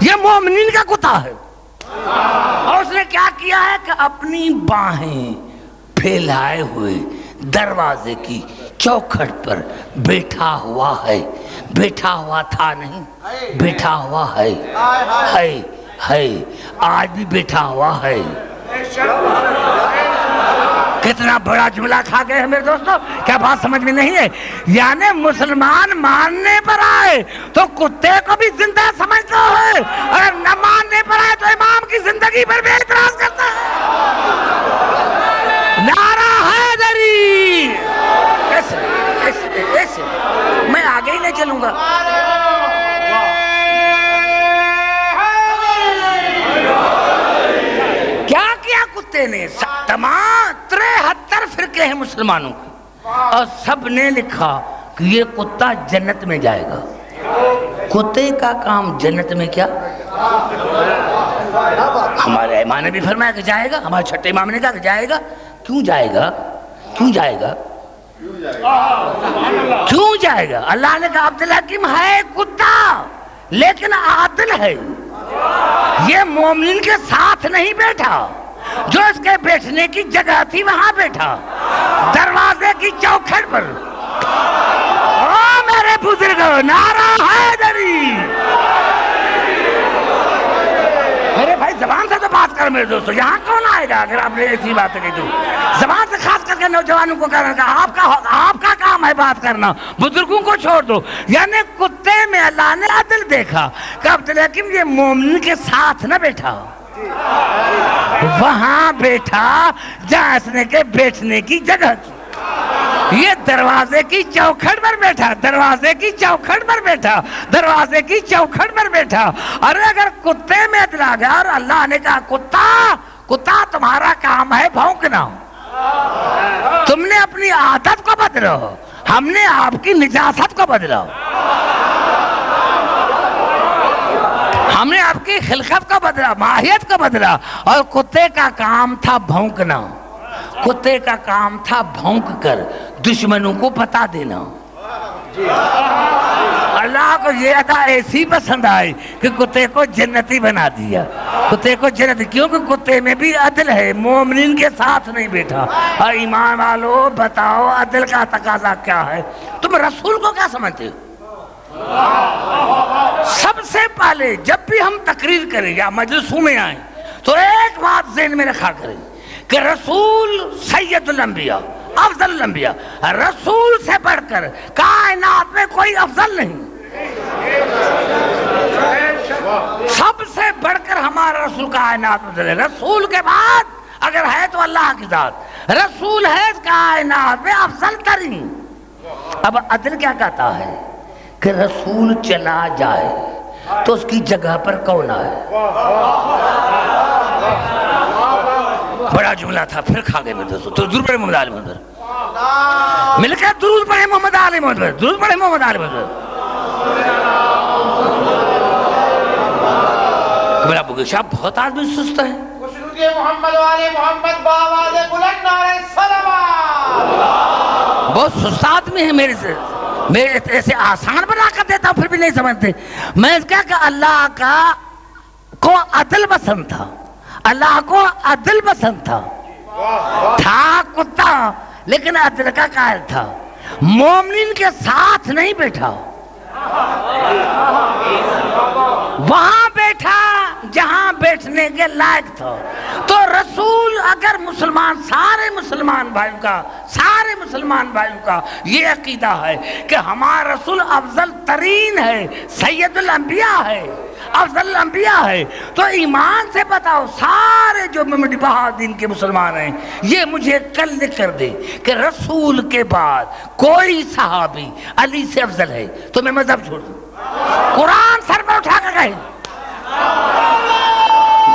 C: یہ مومنین کا کتا ہے. اور اس نے کیا کیا ہے کہ اپنی باہیں پھیلائے ہوئے دروازے کی چوکھٹ پر بیٹھا ہوا ہے. بیٹھا ہوا تھا نہیں، بیٹھا ہوا ہے، آج بھی بیٹھا ہوا ہے. کتنا بڑا جملہ کھا گئے ہیں میرے دوستو، کیا بات سمجھ میں نہیں ہے؟ یعنی مسلمان ماننے پر آئے تو کتے کو بھی زندہ سمجھتا ہے، اگر نہ ماننے پر آئے تو امام کی زندگی پر بھی اعتراض کرتا ہے. نعرہ حیدری. ایسے میں آگے ہی نہیں چلوں گا. کیا کیا کتے نے؟ تمام 73 فرقے ہیں مسلمانوں کے، اور سب نے لکھا کہ یہ کتا جنت میں جائے گا. کتے کا کام جنت میں کیا؟ ہمارے امام نے بھی فرمایا کہ جائے گا، ہمارے چھٹے امام نے کہا کہ جائے گا. کیوں جائے گا؟ کیوں جائے گا؟ کیوں جائے گا؟ اللہ نے کہا عبدالحکیم ہے کتا لیکن عادل ہے. یہ مومنین کے ساتھ نہیں بیٹھا، جو اس کے بیٹھنے کی جگہ تھی وہاں بیٹھا، دروازے کی چوکھٹ پر. میرے بزرگوں، نعرہ حیدری. میرے بھائی زبان سے تو بات کر میرے دوستو، یہاں کون آئے گا اگر آپ نے ایسی بات کہی تو؟ زبان سے خاص کر کے نوجوانوں کو کہنا کہ آپ کا کام ہے بات کرنا، بزرگوں کو چھوڑ دو۔ یعنی کتے میں اللہ نے عدل دیکھا کہ عبدالحکیم یہ مومن کے ساتھ نہ بیٹھا، وہاں بیٹھا جہاں اس نے کے بیٹھنے کی جگہ کی، یہ دروازے کی چوکھٹ پر بیٹھا، دروازے کی چوکھٹ پر بیٹھا، دروازے کی چوکھٹ پر بیٹھا۔ ارے اگر کتے میں عدل آ گیا اور اللہ نے کہا کتا تمہارا کام ہے بھونکنا، تم نے اپنی عادت کو بدلو، ہم نے آپ کی نجاست کو بدلا، ہم نے آپ کی خلقت کو بدلا، ماہیت کو بدلا، اور کتے کا کام تھا بھونکنا، کتے کا کام تھا بھونک کر دشمنوں کو بتا دینا۔ اللہ کو یہ ادا ایسی پسند آئی کہ کتے کو جنتی بنا دیا، کتے کو جنتی، کیونکہ کتے میں بھی عدل ہے، مومنین کے ساتھ نہیں بیٹھا۔ اور ایمان والو بتاؤ عدل کا تقاضا کیا ہے؟ تم رسول کو کیا سمجھتے ہو؟ سب سے پہلے جب بھی ہم تقریر کریں یا مجلسوں میں آئیں تو ایک بات ذہن میں رکھا کریں کہ رسول سید الانبیاء، افضل الانبیاء، رسول سے بڑھ کر کائنات میں کوئی افضل نہیں، سب سے بڑھ کر ہمارا رسول کائنات میں ہے۔ رسول کے بعد اگر ہے تو اللہ کی ذات، رسول ہے کائنات میں افضل ترین۔ اب عدل کیا کہتا ہے کہ رسول چلا جائے تو اس کی جگہ پر کون آئے؟ بڑا جملہ تھا، پھر کھا گئے میرے دوستو۔ تو درود پڑھے محمد علی محمد پر، مل کے درود پڑھے محمد علی محمد پر، درود پڑھے محمد علی محمد پر۔ میرا بگی شاہ بہت آدمی سست ہے،
D: محمد والے محمد باواز بلند نعرہ صلوات،
C: بہت سست آدمی ہے میرے سے، میں ایسے آسان بنا کر دیتا ہوں پھر بھی نہیں سمجھتے۔ میں اس کہا کہ اللہ کا کو عدل پسند تھا، اللہ کو عدل پسند تھا کتا لیکن عدل کا قائل تھا، مومنین کے ساتھ نہیں بیٹھا، وہاں بیٹھا جہاں بیٹھنے کے لائق تھا۔ تو رسول اگر مسلمان سارے مسلمان بھائیوں کا یہ عقیدہ ہے کہ ہمارا رسول افضل ترین ہے، سید الانبیاء ہے، افضل الانبیاء ہے، تو ایمان سے بتاؤ سارے جو محمدی بہادین کے مسلمان ہیں یہ مجھے کل لکھ کر دے کہ رسول کے بعد کوئی صحابی علی سے افضل ہے تو میں مذہب چھوڑ دوں، قرآن سر پر اٹھا کر کہیں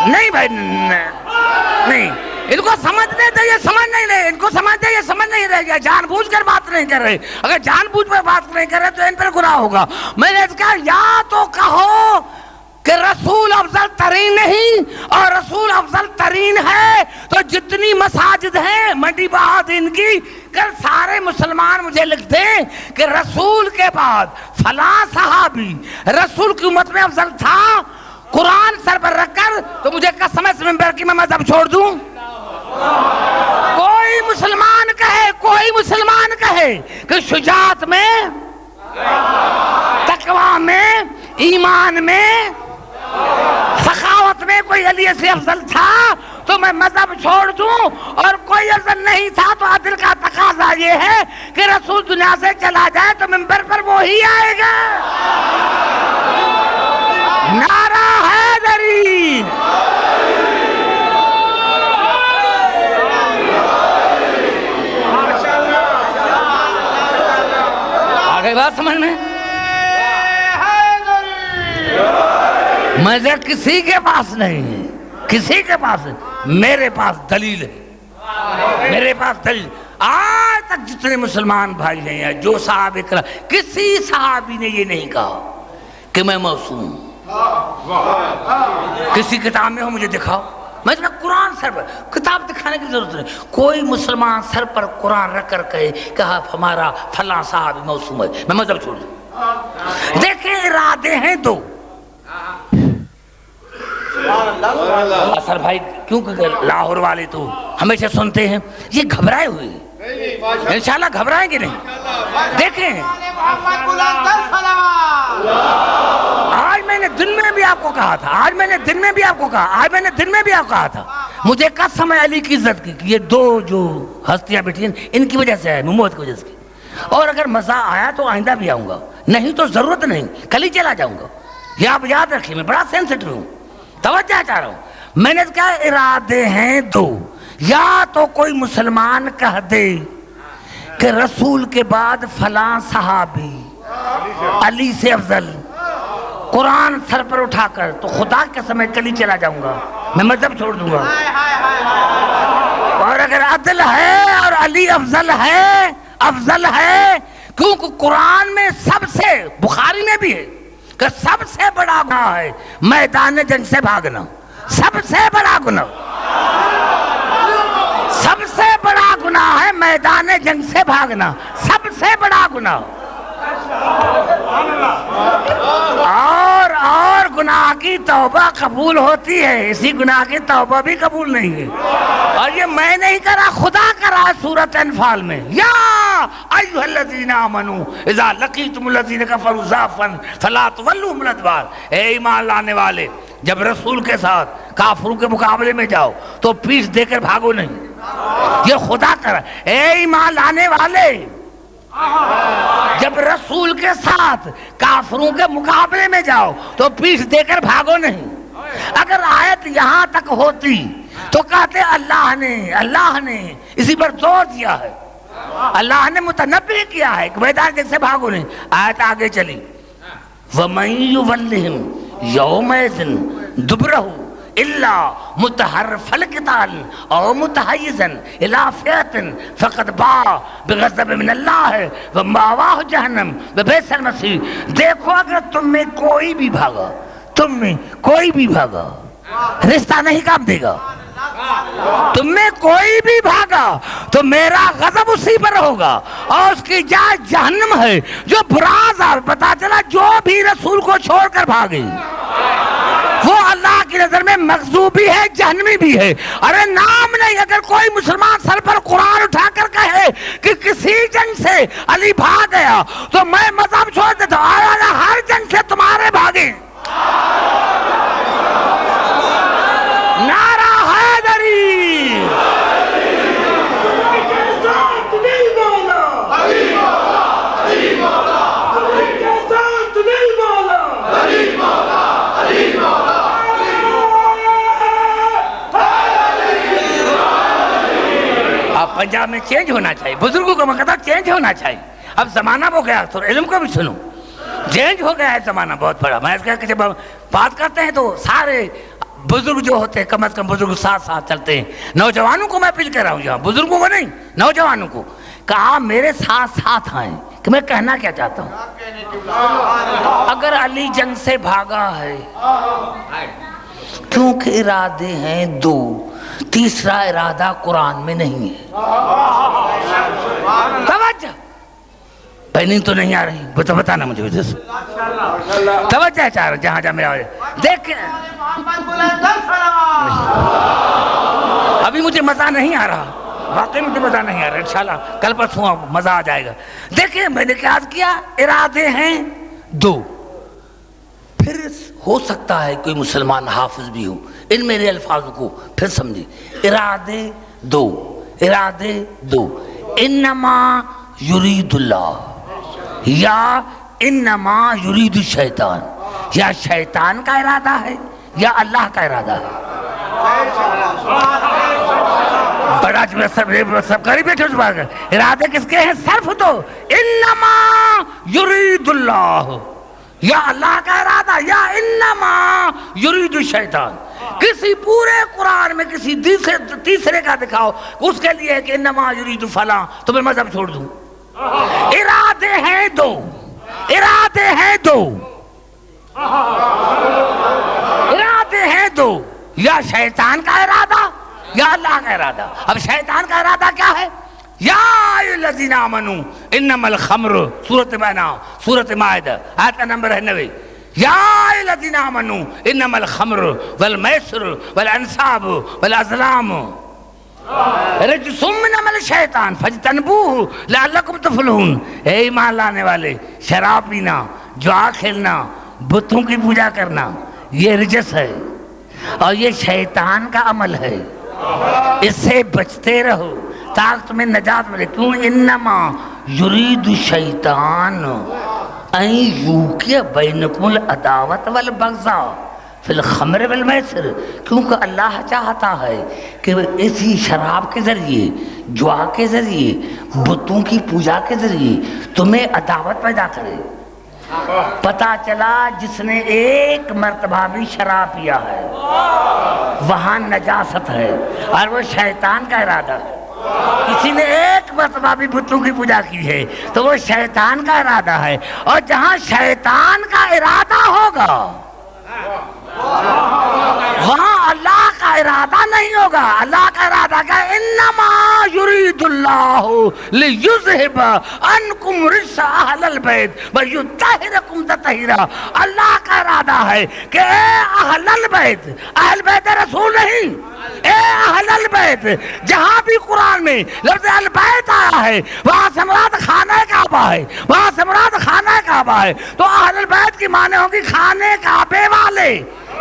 C: نہیں بھائی، نہیں، ان کو سمجھنے دے یہ سمجھ نہیں رہے، ان کو سمجھ دے یہ سمجھ نہیں رہے، جان بوجھ کر بات نہیں کر رہے، اگر جان بوجھ کر بات نہیں کر رہے تو ان پر گناہ ہوگا۔ میں نے کہا یا تو کہو کہ رسول افضل ترین نہیں اور رسول افضل ترین ہے تو جتنی مساجد ہیں منڈی بہادین کی کل سارے مسلمان مجھے لکھ دیں کہ رسول کے بعد فلاں صحابی رسول کی امت میں افضل تھا، قرآن سر پر رکھ کر، تو مجھے قسم ہے اس منبر کی میں مذہب چھوڑ دوں۔ کوئی مسلمان کہے کہ شجاعت میں، تقوی میں، ایمان میں، سخاوت میں کوئی علی سے افضل تھا تو میں مذہب چھوڑ دوں، اور کوئی افضل نہیں تھا تو عدل کا تقاضا یہ ہے کہ رسول دنیا سے چلا جائے تو منبر پر وہی آئے گا۔ نعرہ حیدری، آگے بات سمجھ میں؟ مذہب کسی کے پاس نہیں ہے، کسی کے پاس ہے، میرے پاس دلیل ہے، میرے پاس دلیل۔ آج تک جتنے مسلمان بھائی ہیں جو صحابہ کرام، کسی صحابی نے یہ نہیں کہا کہ میں معصوم ہوں، کسی کتاب میں ہو مجھے دکھاؤ، میں اس میں قرآن سر پر، کتاب دکھانے کی ضرورت نہیں، کوئی مسلمان سر پر قرآن رکھ کر کہے کہ ہمارا فلاں صحابی معصوم ہے، میں مذہب چھوڑ دوں۔ دیکھیں ارادے ہیں دو، اثر بھائی کیونکہ لاہور والے تو ہمیشہ سنتے ہیں یہ گھبرائے ہوئے ہیں، انشاءاللہ گھبرائیں گے نہیں. دیکھیں
D: محمد بلند صلوات.
C: آج میں نے دن میں بھی آپ کو کہا تھا, آج میں نے دن میں بھی آپ کو کہا تھا, مجھے قسم ہے علی کی عزت کی کہ یہ دو جو ہستیاں بیٹھی ہیں ان کی وجہ سے ہے, محمد کی وجہ سے. اور اگر مزہ آیا تو آئندہ بھی آؤں گا, نہیں تو ضرورت نہیں, کل ہی چلا جاؤں گا. یہ آپ یاد رکھیے, میں بڑا سینسٹیو ہوں, توجہ چاہ رہا ہوں. میں نے کہا ارادے ہیں دو, یا تو کوئی مسلمان کہہ دے کہ رسول کے بعد فلاں صحابی علی سے افضل, قرآن سر پر اٹھا کر, تو خدا کے سمے کل ہی چلا جاؤں گا, میں مذہب چھوڑ دوں گا. اور اگر عدل ہے اور علی افضل ہے کیونکہ قرآن میں سب سے, بخاری میں بھی ہے کہ سب سے بڑا گناہ ہے میدان جنگ سے بھاگنا, سب سے بڑا گناہ ہے میدان جنگ سے بھاگنا, سب سے بڑا گناہ. اور گناہ کی توبہ قبول ہوتی ہے, اسی گناہ کی توبہ بھی قبول نہیں ہے. اور یہ میں نہیں کرا, خدا کرا سورۃ انفال میں, یا ایھا الذین آمنوا اذا لقیتم الذین کفروا زحفا فلا تولوهم الادبار. اے ایمان لانے والے, جب رسول کے ساتھ کافروں کے مقابلے میں جاؤ تو پیٹھ دے کر بھاگو نہیں. یہ خدا کرا. اے ایمان لانے والے, جب رسول کے ساتھ کافروں کے مقابلے میں جاؤ تو پیٹھ دے کر بھاگو نہیں. اگر آیت یہاں تک ہوتی تو کہتے اللہ نے اسی پر زور دیا ہے, اللہ نے متنبہ کیا ہے کہ میدان جنگ سے بھاگو نہیں. آیت آگے چلی, وَمَن يُوَلِّهِمْ يَوْمَئِذٍ دُبُرَهُ إِلَّا مُتَحَرِّفًا لِقِتَالٍ أَوْ مُتَحَيِّزًا إِلَىٰ فِئَةٍ فَقَدْ بَاءَ بِغَضَبٍ مِّنَ اللَّهِ وَمَأْوَاهُ جَهَنَّمُ وَبِئْسَ الْمَصِيرُ. دیکھو اگر تم میں کوئی بھی بھاگا, رشتہ نہیں کام دے گا. تم میں کوئی بھی بھاگا تو میرا غضب اسی پر ہوگا, اور اس کی جائے جہنم ہے. جو براز پتا چلا جو بھی رسول کو چھوڑ کر بھاگے وہ اللہ کی نظر میں مغضوب بھی ہے, جہنمی بھی ہے. ارے نام نہیں, اگر کوئی مسلمان سر پر قرآن اٹھا کر کہے کہ کسی جنگ سے علی بھاگ گیا تو میں مذہب چھوڑ دیتا ہوں, ہر جنگ سے تمہارے بھاگے. نعرہ حیدری, اب پنجاب میں چینج ہونا چاہیے, بزرگوں کا مقدر چینج ہونا چاہیے. اب زمانہ ہو گیا, تو علم کو بھی سنو, چینج ہو گیا ہے زمانہ بہت بڑا. میں کہا کہ جب بات کرتے ہیں تو سارے بزرگ جو ہوتے ہیں, کم از کم بزرگ ساتھ ساتھ چلتے ہیں. نوجوانوں کو میں اپیل کر رہا ہوں یہاں, بزرگوں کو نہیں, نوجوانوں کو, کہ آپ میرے ساتھ ساتھ آئیں. کہ میں کہنا کیا چاہتا ہوں, اگر علی جنگ سے بھاگا ہے کیونکہ ارادے ہیں دو, تیسرا ارادہ قرآن میں نہیں ہے. توجہ, پہلے تو نہیں آ رہی, بتانا مجھے وجہ سے. توجہ چاہ رہا جہاں جہاں میرا دیکھ, ابھی مجھے مزہ نہیں آ رہا, واقعی مجھے مزہ نہیں آ رہا. انشاءاللہ کل پرسوں مزہ آ جائے گا. دیکھیں میں نے کیا کیا, ارادے ہیں دو. پھر ہو سکتا ہے کوئی مسلمان حافظ بھی ہو, ان میرے الفاظ کو پھر سمجھے. ارادے دو, انما یرید اللہ یا انما یرید الشیطان, یا شیطان کا ارادہ ہے یا اللہ کا ارادہ ہے. بڑا سب کری بیٹھے اس بات. ارادے کس کے ہیں, صرف دو, انما یرید اللہ, یا اللہ کا ارادہ یا انما یرید الشیطان. کسی پورے قرآن میں کسی تیسرے کا دکھاؤ اس کے لیے کہ انما یرید فلاں, تو میں مذہب چھوڑ دوں. ارادے ہیں دو, یا شیطان کا ارادہ یا اللہ کا ارادہ. اب شیطان کا ارادہ کیا ہے, یا ایھا الذین آمنوا انما الخمر, سورۃ مائدہ آیت کا نمبر ہے 90. یا ایھا الذین آمنوا انما الخمر والمیسر والانصاب والازلام رجس من عمل شیطان فاجتنبوہ لعلکم تفلحون۔ اے ایمان لانے والے، شراب پینا، جوا کھیلنا، بتوں کی پوجا کرنا، یہ رجس ہے اور یہ شیطان کا عمل ہے، اس سے بچتے رہو تاکہ تمہیں نجات ملے۔ کیوں؟ انما یرید الشیطان ان یوقع بینکم العداوۃ والبغضاء فی الخمر والمیسر، کیونکہ اللہ چاہتا ہے کہ اسی شراب کے ذریعے، جوا کے ذریعے، بتوں کی پوجا کے ذریعے تمہیں عداوت پیدا کرے۔ پتا چلا جس نے ایک مرتبہ بھی شراب پیا ہے وہاں نجاست ہے، اور وہ شیطان کا ارادہ ہے۔ کسی نے ایک مرتبہ بھی بتوں کی پوجا کی ہے تو وہ شیطان کا ارادہ ہے، اور جہاں شیطان کا ارادہ ہوگا وہاں اللہ کا ارادہ نہیں ہوگا۔ اللہ کا ارادہ کیا؟ انما یرید اللہ لیذہب عنکم رجس اہل البیت ویطہرکم تطہیرا۔ اللہ کا ارادہ ہے کہ اے اہل البیت، اہل بیت رسول نہیں، اے اہل البیت، جہاں بھی قرآن میں لفظ البیت آیا ہے وہاں سے مراد خانہ کعبہ ہے، وہاں سے مراد خانہ کعبہ ہے، تو اہل البیت کی معنی ہوگی خانہ کعبے والے،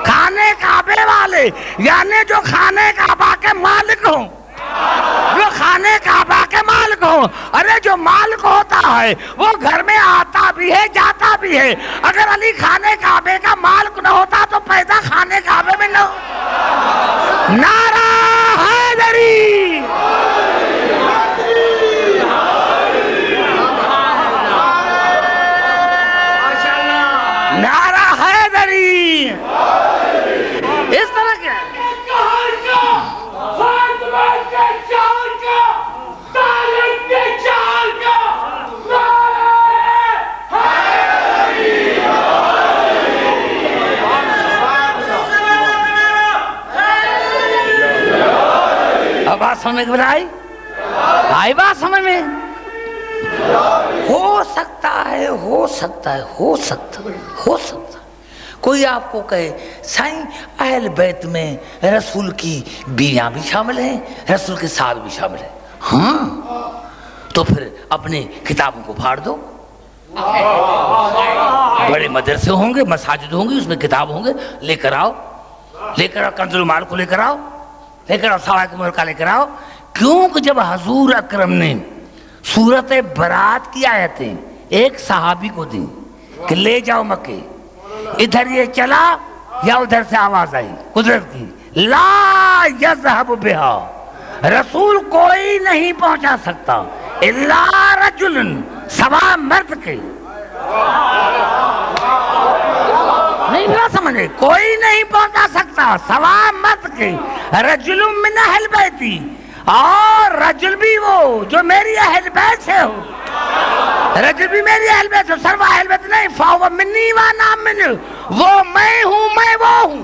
C: خانہ کعبے والے، یعنی جو خانہ کعبہ کے مالک ہوں، جو خانہ کعبہ کے مالک ہوں۔ ارے جو مالک ہوتا ہے وہ گھر میں آتا بھی ہے، جاتا بھی ہے۔ اگر علی خانہ کعبے کا مالک نہ ہوتا تو پیدا خانہ کعبے میں نہ ہو۔ نعرہ حیدری، نعرہ حیدری، اس طرح کیا ہے؟ اب بات سمجھ میں آئی بات سمجھ میں؟ ہو سکتا ہے کوئی آپ کو کہے سائیں اہل بیت میں رسول کی بیویاں بھی شامل ہیں، رسول کے ساتھ بھی شامل ہیں۔ ہاں تو پھر اپنی کتابوں کو پھاڑ دو، بڑے مدرسے ہوں گے، مساجد ہوں گی، اس میں کتاب ہوں گے، لے کر آؤ کنز المال کو لے کر آؤ، لے کر آؤ سوائے کے مرکہ لے کر آؤ۔ کیونکہ جب حضور اکرم نے سورت برات کی آیتیں ایک صحابی کو دی کہ لے جاؤ مکے، ادھر یہ چلا یا ادھر سے آواز آئی قدرت کی، لا یذہب بہا، رسول کوئی نہیں پہنچا سکتا الا رجل، سوا مرد کے، نہیں نہ سمجھے، کوئی نہیں پہنچا سکتا سوا مرد کے، رجل من اہل بیتی، اور رجل بھی وہ جو میری اہل بیت سے ہو، رجل بھی میری اہل بیت ہو، صرف اہل بیت نہیں، فاو منی وانا من، وہ میں ہوں میں وہ ہوں،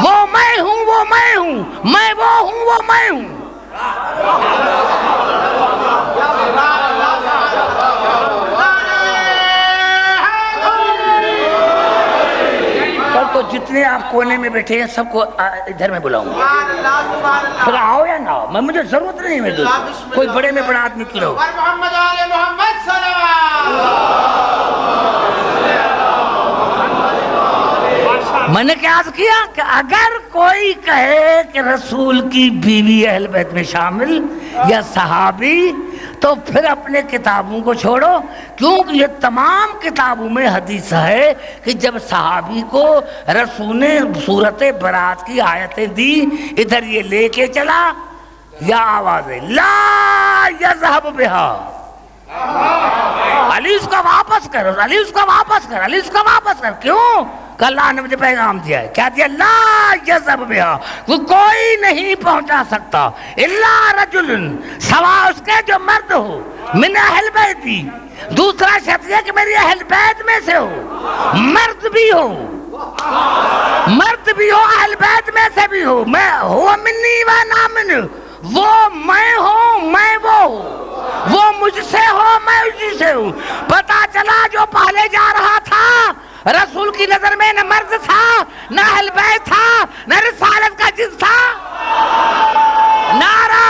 C: وہ میں ہوں وہ میں ہوں، میں وہ ہوں وہ میں ہوں۔ تو جتنے آپ کونے میں بیٹھے ہیں سب کو ادھر میں بلاؤں گا، پھر آؤ یا نہ آؤ، مجھے ضرورت نہیں ہے کوئی بڑے میں بڑا آدمی کیوں رہو۔
D: محمد آل محمد صلوات۔
C: میں نے کیا عرض کیا کہ اگر کوئی کہے کہ رسول کی بیوی اہل بیت میں شامل یا صحابی، تو پھر اپنے کتابوں کو چھوڑو، کیونکہ یہ تمام کتابوں میں حدیث ہے کہ جب صحابی کو رسول نے سورت برات کی آیتیں دی، ادھر یہ لے کے چلا یا آواز ہے لا یذہب بہا، علی اس کا واپس کر، علی اس کا واپس کر، علی اس کا واپس کر۔ کیوں کہ اللہ نے مجھے پیغام دیا ہے، کیا دیا؟ لا یذہب بہا، کوئی نہیں پہنچا سکتا الا رجل، سوا اس کے جو مرد ہو، من اہل بیتی، دوسرا شرط یہ کہ میری اہل بیت میں سے ہو، مرد بھی ہو، مرد بھی ہو، اہل بیت میں سے بھی ہو، میں ہوا منی و نا من، وہ میں ہوں میں وہ ہوں، وہ مجھ سے ہو میں اسی سے ہوں۔ پتا چلا جو پہلے جا رہا تھا رسول کی نظر میں نہ مرد تھا، نہ اہل بیت تھا، نہ رسالت کا جز تھا۔ نعرہ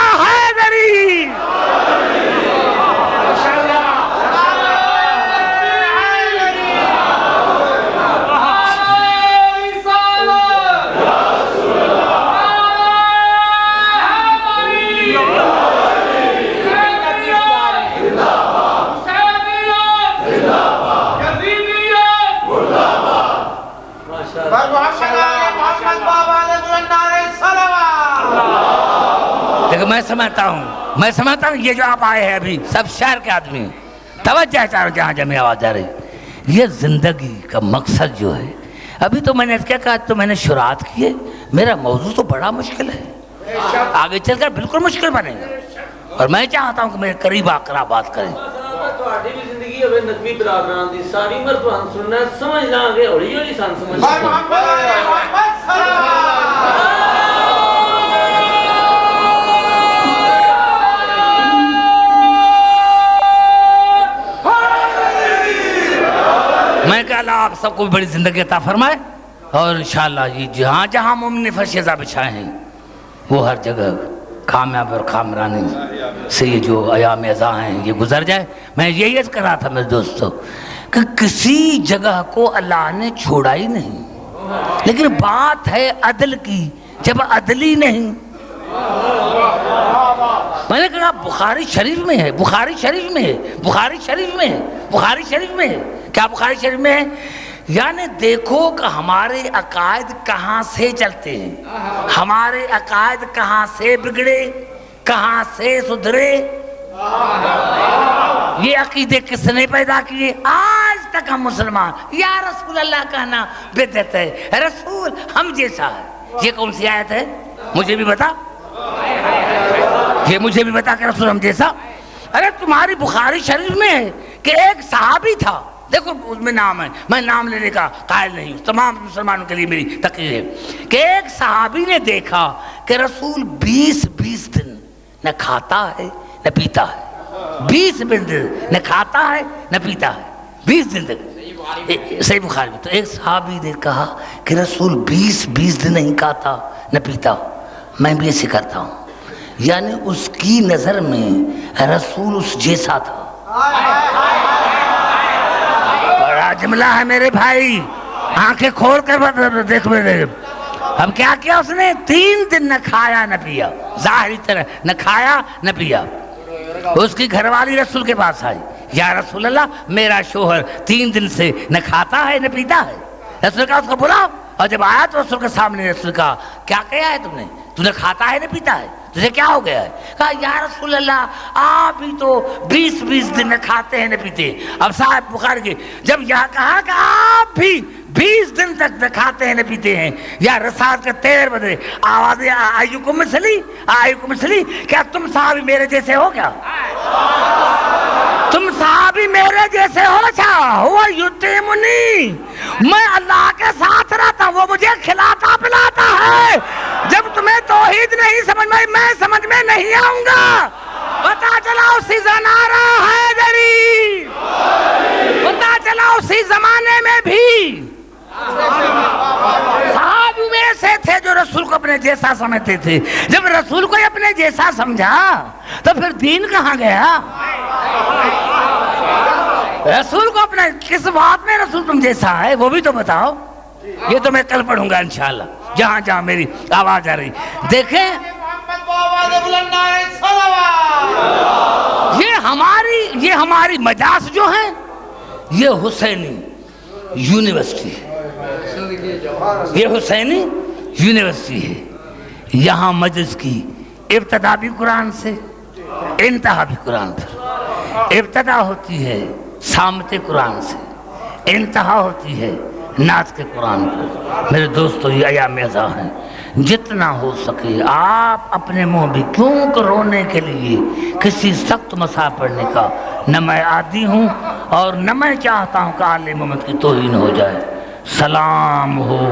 C: تو میں سمجھتا ہوں یہ جو آپ آئے ہیں ابھی سب شہر کے آدمی ہیں. توجہ ہے چاروں جہاں جمع آواز جا رہی. یہ زندگی کا مقصد جو ہے، ابھی تو میں نے کیا کہا، تو میں نے شروعات کی ہے. میرا موضوع تو بڑا مشکل ہے، آگے چل کر بالکل مشکل بنے گا، اور میں چاہتا ہوں کہ میرے قریب آ کر آپ بات کریں. میں کہ اللہ آپ سب کو بڑی زندگی عطا فرمائے، اور انشاءاللہ یہ جہاں جہاں مومن فرشیزہ بچھائے ہیں وہ ہر جگہ کامیاب اور کامرانی سے یہ جو ایام ازاں ہیں یہ گزر جائے. میں یہی عرض کر رہا تھا میرے دوستو کہ کسی جگہ کو اللہ نے چھوڑا ہی نہیں، لیکن بات ہے عدل کی. جب عدلی نہیں، میں نے کہا بخاری شریف میں ہے، بخاری شریف میں ہے، بخاری شریف میں ہے، بخاری شریف میں ہے. کیا بخاری شریف میں ہے؟ یعنی دیکھو کہ ہمارے عقائد کہاں سے چلتے ہیں، ہمارے عقائد کہاں سے بگڑے، کہاں سے سدھرے. یہ عقیدے کس نے پیدا کیے؟ آج تک ہم مسلمان یا رسول اللہ کہنا بدعت ہے، رسول ہم جیسا ہے. یہ کون سی آیت ہے؟ مجھے بھی بتا، یہ مجھے بھی بتا کہ رسول ہم جیسا. ارے تمہاری بخاری شریف میں ہے کہ ایک صحابی تھا، دیکھو اس میں نام ہے، میں نام لینے کا قائل نہیں ہوں، تمام مسلمانوں کے لیے میری تقریر ہے کہ ایک صحابی نے دیکھا کہ رسول 20 دن نہ کھاتا ہے نہ پیتا ہے. 20 دن نہ کھاتا ہے نہ پیتا ہے، 20 دن تک. صحیح بخاری میں. تو ایک صحابی نے کہا کہ رسول 20 دن نہیں کھاتا نہ پیتا، میں بھی ایسے کرتا ہوں. یعنی اس کی نظر میں رسول اس جیسا تھا. بڑا جملہ ہے میرے بھائی، آنکھیں کھول کر دیکھ میرے. اب کیا کیا اس نے؟ 3 دن نہ کھایا نہ پیا، ظاہری طرح نہ کھایا نہ پیا. اس کی گھر والی رسول کے پاس آئی، یا رسول اللہ میرا شوہر 3 دن سے نہ کھاتا ہے نہ پیتا ہے. رسول کہا اس کو بلاؤ. اور جب آیا تو رسول کے سامنے رسول کہا کیا کہا ہے تم نے؟ تو نے کھاتا ہے نہ پیتا ہے، تجھے کیا ہو گیا ہے؟ کہا یا رسول اللہ آپ ہی تو 20 دن نہ کھاتے ہیں نہ پیتے. اب صاحب بخاری کے جب یہاں کہا کہ آپ بھی 20 دن تک نہ کھاتے ہیں نہ پیتے ہیں، یا رسالت کے 13 بدلے آوازیں آئیکم مثلی، کیا تم صحابی میرے جیسے ہو؟ کیا تم صحابی میرے جیسے ہو؟ ہوا یتیمنی، میں اللہ کے ساتھ رہتا، وہ مجھے کھلاتا پلاتا ہے. جب تمہیں توحید نہیں سمجھ میں سمجھ میں نہیں آؤں گا. پتا چلا اسی زنارہ حیدری، پتا چلا اسی زمانے میں بھی صحابی میں سے تھے جو رسول کو اپنے جیسا سمجھتے تھے. جب رسول کو اپنے جیسا سمجھا تو پھر دین کہاں گیا؟ رسول کو اپنے کس بات میں رسول تم جیسا ہے وہ بھی تو بتاؤ. یہ تو میں کل پڑھوں گا انشاءاللہ جہاں جہاں میری آواز آ رہی. دیکھیں یہ ہماری مجاز جو ہیں یہ حسینی یونیورسٹی ہے، یہ حسینی یونیورسٹی ہے. یہاں مجلس کی ابتدا بھی قرآن سے، انتہا بھی قرآن پر. ابتدا ہوتی ہے سامت قرآن سے، انتہا ہوتی ہے نعت کے قرآن پر. میرے دوستو یہ ایام ازاں ہیں، جتنا ہو سکے آپ اپنے منہ بھی کیوں کہ رونے کے لیے کسی سخت مسائل پڑھنے کا نہ میں عادی ہوں اور نہ میں چاہتا ہوں کہ آل محمد کی توہین ہو جائے. سلام ہو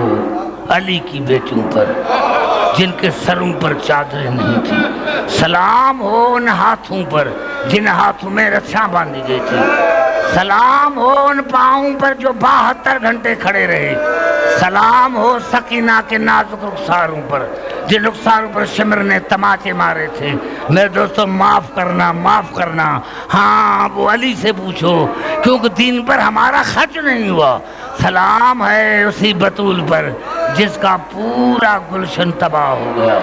C: علی کی بیٹیوں پر جن کے سروں پر چادریں نہیں تھی، سلام ہو ان ہاتھوں پر جن ہاتھوں میں رسیاں باندھی گئی تھی، سلام ہو ان پاؤں پر جو 72 گھنٹے کھڑے رہے، سلام ہو سکینہ کے نازک رخساروں پر جن رخساروں پر شمر نے تماچے مارے تھے. میرے دوستو معاف کرنا. ہاں وہ علی سے پوچھو کیونکہ دین پر ہمارا خرچ نہیں ہوا. سلام ہے اسی بطول پر جس کا پورا گلشن تباہ ہو گیا.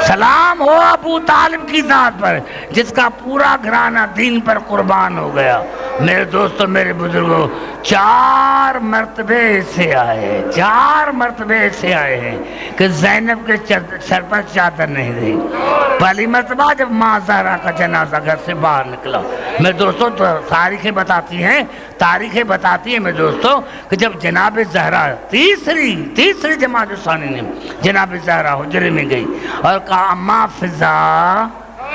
C: سلام ہو ابو طالب کی ذات پر جس کا پورا گھرانہ دین پر قربان ہو گیا. میرے دوستو میرے بزرگوں 4 مرتبے سے آئے ہیں کہ زینب کے سر پر چادر نہیں رہی. پہلی مرتبہ جب ماں زہرا کا جنازہ گھر سے باہر نکلا، میرے دوستوں تاریخیں بتاتی ہیں میرے دوستوں کہ جب جناب زہرا تیسری جماعت ثانی نے جناب زہرا حجرے میں گئی اور کہا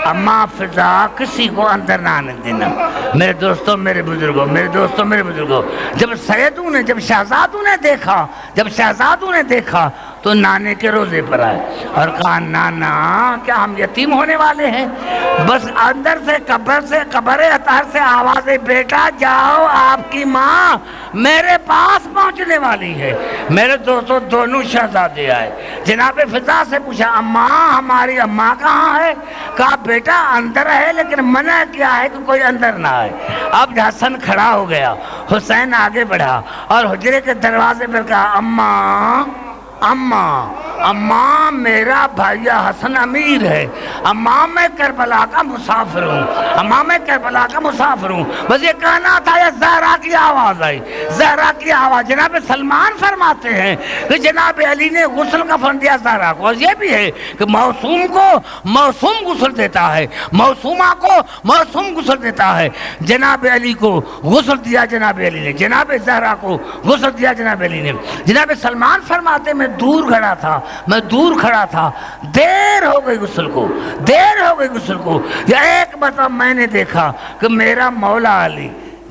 C: اماں فضا کسی کو اندر نہ آنے دینا۔ میرے دوستوں میرے بزرگوں جب شہزادوں نے دیکھا تو نانے کے روزے پر آئے اور کہا نانا کیا ہم یتیم ہونے والے ہیں؟ بس اندر سے قبر اطہر سے آواز ہے بیٹا جاؤ آپ کی ماں میرے پاس پہنچنے والی ہے۔ میرے دوستوں دونوں شہزادے آئے، جناب فضا سے پوچھا اماں ہماری اماں کہاں ہے؟ کہا بیٹا اندر ہے لیکن منع کیا ہے کہ کوئی اندر نہ آئے۔ اب حسن کھڑا ہو گیا، حسین آگے بڑھا اور حجرے کے دروازے پر کہا اماں میرا بھائیا حسن امیر ہے، اماں میں کربلا کا مسافر ہوں، بس یہ کہنا تھا۔ یہ زہرا کی آواز جناب سلمان فرماتے ہیں کہ جناب علی نے غسل کفن دیا زہرا کو، اور یہ بھی ہے کہ موسوم کو موسوم غسل دیتا ہے، موسومہ کو موسوم غسل دیتا ہے۔ جناب علی کو غسل دیا جناب علی نے، جناب زہرا کو غسل دیا جناب علی نے۔ جناب سلمان فرماتے میں دور کھڑا تھا، دیر ہو گئی غسل کو۔ یا ایک مرتبہ میں نے دیکھا کہ میرا مولا علی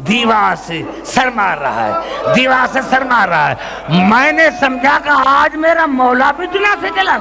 C: دیوار سے سر مار رہا ہے، میں نے سمجھا کہ آج میرا مولا بھی دنیا سے چلا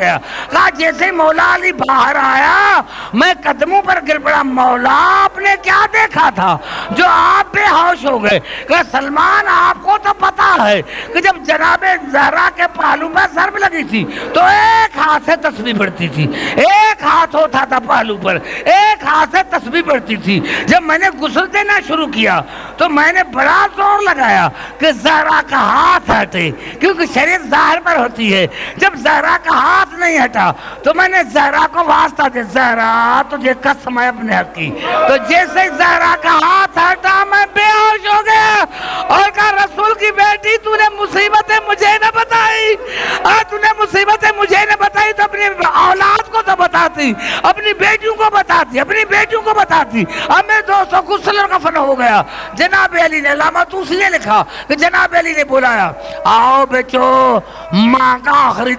C: گیا، کہا جیسے مولا علی باہر آیا میں قدموں پر گر پڑا، مولا آپ نے کیا دیکھا تھا جو آپ بے ہوش ہو گئے؟ کہ سلمان آپ کو تو پتا ہے کہ جب جناب زہرا کے پہلو پر ضرب لگی تھی تو ایک ہاتھ سے تسبیح پڑھتی تھی، ایک ہاتھ ہوتا تھا پہلو پر، ایک ہاتھ سے تسبیح پڑھتی تھی۔ جب میں نے غسل دینا شروع کیا تو میں نے بڑا زور لگایا کہ زہرا کا ہاتھ ہٹے، کیونکہ شریعت ظاہر پر ہوتی ہے۔ جب زہرا کا ہاتھ نہیں ہٹا تو میں نے زہرا کو واسطہ دیا، زہرا تجھے قسم ہے اپنے حق کی۔ تو جیسے زہرا کا ہاتھ ہٹا میں بے ہوش ہو گیا اور کہا رسول کی بیٹی تو نے مصیبتیں مجھے نہ بتائی، تو نے مصیبتیں مجھے نہ بتائی تو اپنی اولاد کو تو بتاتی، اپنی بیٹیوں کو بتاتی۔ اب میرے دوستوں غسل اور کفن ہو گیا۔ جناب علی نے، علامہ طوسی نے لکھا کہ جناب علی نے بلایا آؤ بچو ماں کا آخری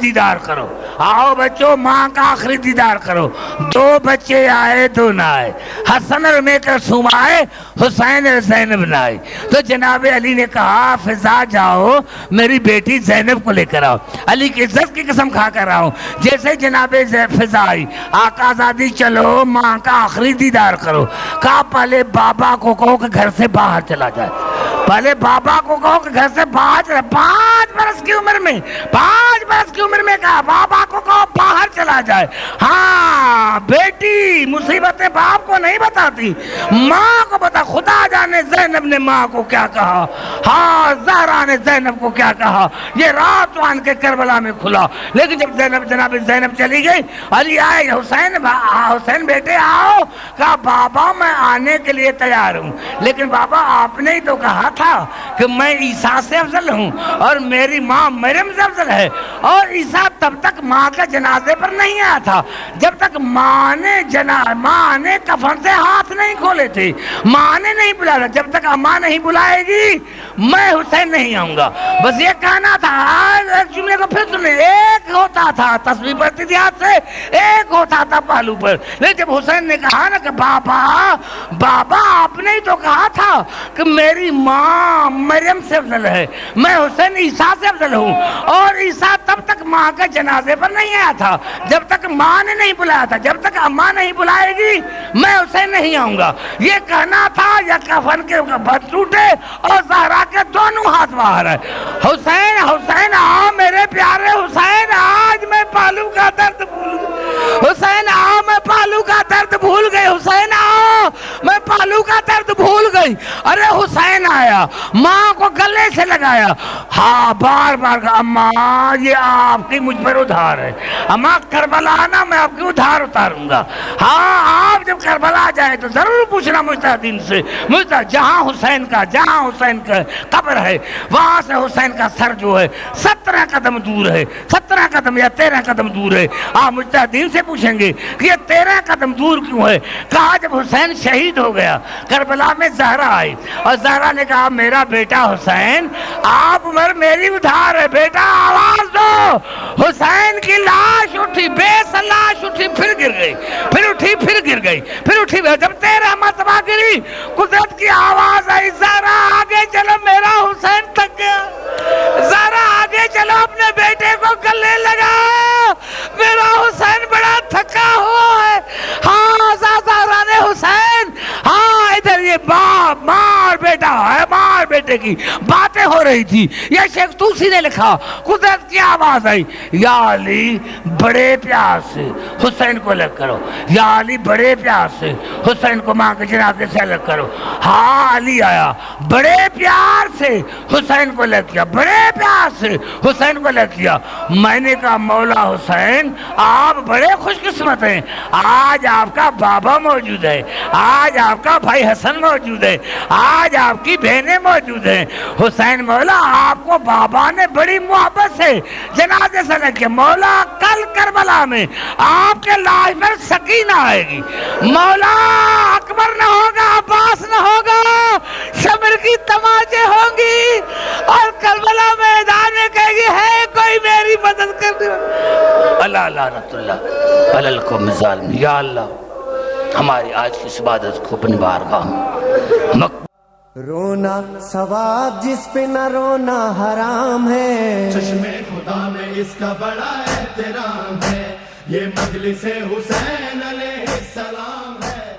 C: دیدار کرو، دو بچے آئے دو نہ آئے، حسن اور میں کلثوم آئے، حسین اور زینب نہ آئی۔ تو جناب علی نے کہا فضا جاؤ میری بیٹی زینب کو لے کر آؤ، علی کی عزت کی قسم کھا کر آؤ۔ جیسے جناب فضا آئی، آقا زادی چلو ماں کا آخری دیدار کرو۔ کہا پہلے بابا کو کہو کہ گھر سے باہر چلا جائے، 5 برس کی عمر میں کہا بابا کو کہو باہر چلا جائے۔ ہاں بیٹی مصیبتیں باپ کو نہیں بتاتی، ماں کو بتا۔ خدا جانے زینب نے ماں کو کیا کہا، ہاں زہرا نے زینب کو کیا کہا، یہ رات وان کے کربلا میں کھلا۔ لیکن جب جناب زینب چلی گئی، علی آئے، حسین بیٹے آؤ۔ کہا بابا میں آنے کے لیے تیار ہوں، لیکن بابا آپ نے ہی تو کہا تھا کہ میں عیسیٰ سے افضل ہوں اور میری ماں مریم سے افضل ہے، اور عیسیٰ تب تک ماں کے جنازے پر نہیں آیا تھا جب تک ماں نے کفن سے ہاتھ نہیں کھولے تھے، ماں نے نہیں بلایا۔ جب تک اماں نہیں بلائے گی میں حسین نہیں آؤں گا، بس یہ کہنا تھا۔ ایک جملے کو پھر سنیں، ایک ہوتا تھا تسبیح پڑھتی تھی ہاتھ سے، ایک ہوتا تھا پہلو پر۔ لیکن جب حسین نے کہا نا کہ بابا آپ نے ہی تو کہا تھا کہ میری ماں مریم سے افضل ہے، میں حسین عیسیٰ سے افضل ہوں، اور عیسیٰ تب تک ماں کے جنازے پر نہیں آیا تھا جب تک ماں نے نہیں بلایا تھا، جب تک اماں نہیں بلائے گی میں حسین نہیں آؤں گا، یہ کہنا تھا۔ یا کفن کے بت ٹوٹے اور زہرا کے دونوں ہاتھ باہر ہے۔ حسین آؤ میرے پیارے حسین، آج میں پالو کا درد بھول گئی، حسین آؤ میں پالو کا درد بھول گئی، حسین آؤ میں پالو کا درد بھول گئی۔ گئی. ارے حسین آیا, ماں کو گلے سے لگایا, ہاں بار بار کہا اماں یہ آپ کی مجھ پر ادھار ہے, اماں کربلا آنا میں آپ کی ادھار اتاروں گا. ہاں آپ جب کربلا جائیں تو ضرور پوچھنا مجتہدین سے, جہاں حسین کا قبر ہے وہاں سے حسین کا سر جو ہے 17 قدم دور ہے, 17 قدم یا 13 قدم دور ہے. آپ مجتہدین سے پوچھیں گے کہ یہ 13 قدم دور کیوں ہے. کہا جب حسین شہید ہو گیا کربلا میں زہرا آئی اور زہرا نے کہا میرا بیٹا حسین آپ عمر میری ادھار ہے, بیٹا آواز دو. حسین کی لاش اٹھی, بے لاش اٹھی, پھر گر گئی, پھر اٹھی, پھر گر گئی, پھر اٹھی. جب 13 مرتبہ گری قدرت کی آواز آئی زہرا آگے چلو میرا حسین تھک گیا, زہرا آگے چلو اپنے بیٹے کو گلے لگا, میرا حسین بڑا تھکا ہوا ہے. ہاں زہرا نے حسین, ہاں ادھر یہ باپ مار بیٹا ہے, مار بیٹے کی باتیں ہو رہی تھی. یہ شیخ توسی نے لکھا قدرت کی آواز آئی یا علی بڑے پیار سے حسین کو الگ کرو, یا علی بڑے پیار سے حسین کو ماں کے جنازے سے الگ کرو. ہاں علی آیا بڑے پیار سے حسین کو الگ کیا, بڑے پیار سے حسین کو الگ کیا. میں نے کہا مولا حسین آپ بڑے خوش قسمت ہیں, آج آپ کا بابا موجود ہے, آج آپ کا بھائی حسن موجود ہے, آج آپ کی بہنیں موجود ہیں. حسین مولا آپ کو بابا نے بڑی محبت سے جنازے سے الگ کیا. مولا کل کربلا میں آپ کے لاش پر سکینہ آئے گی, مولا اکبر نہ ہوگا, عباس نہ ہوگا, شمر کی تماچے ہوں گی اور کربلا میدان میں کہے گی ہے کوئی میری مدد کرنے والا. اللہ لعنت اللہ علی القوم الظالمین. یا اللہ ہماری آج کی اس عبادت کو اپنی بارگاہ
A: رونا ثواب جس پہ نہ رونا حرام ہے,
B: چشم خدا میں اس کا بڑا احترام ہے, یہ مجلس حسین علیہ السلام ہے.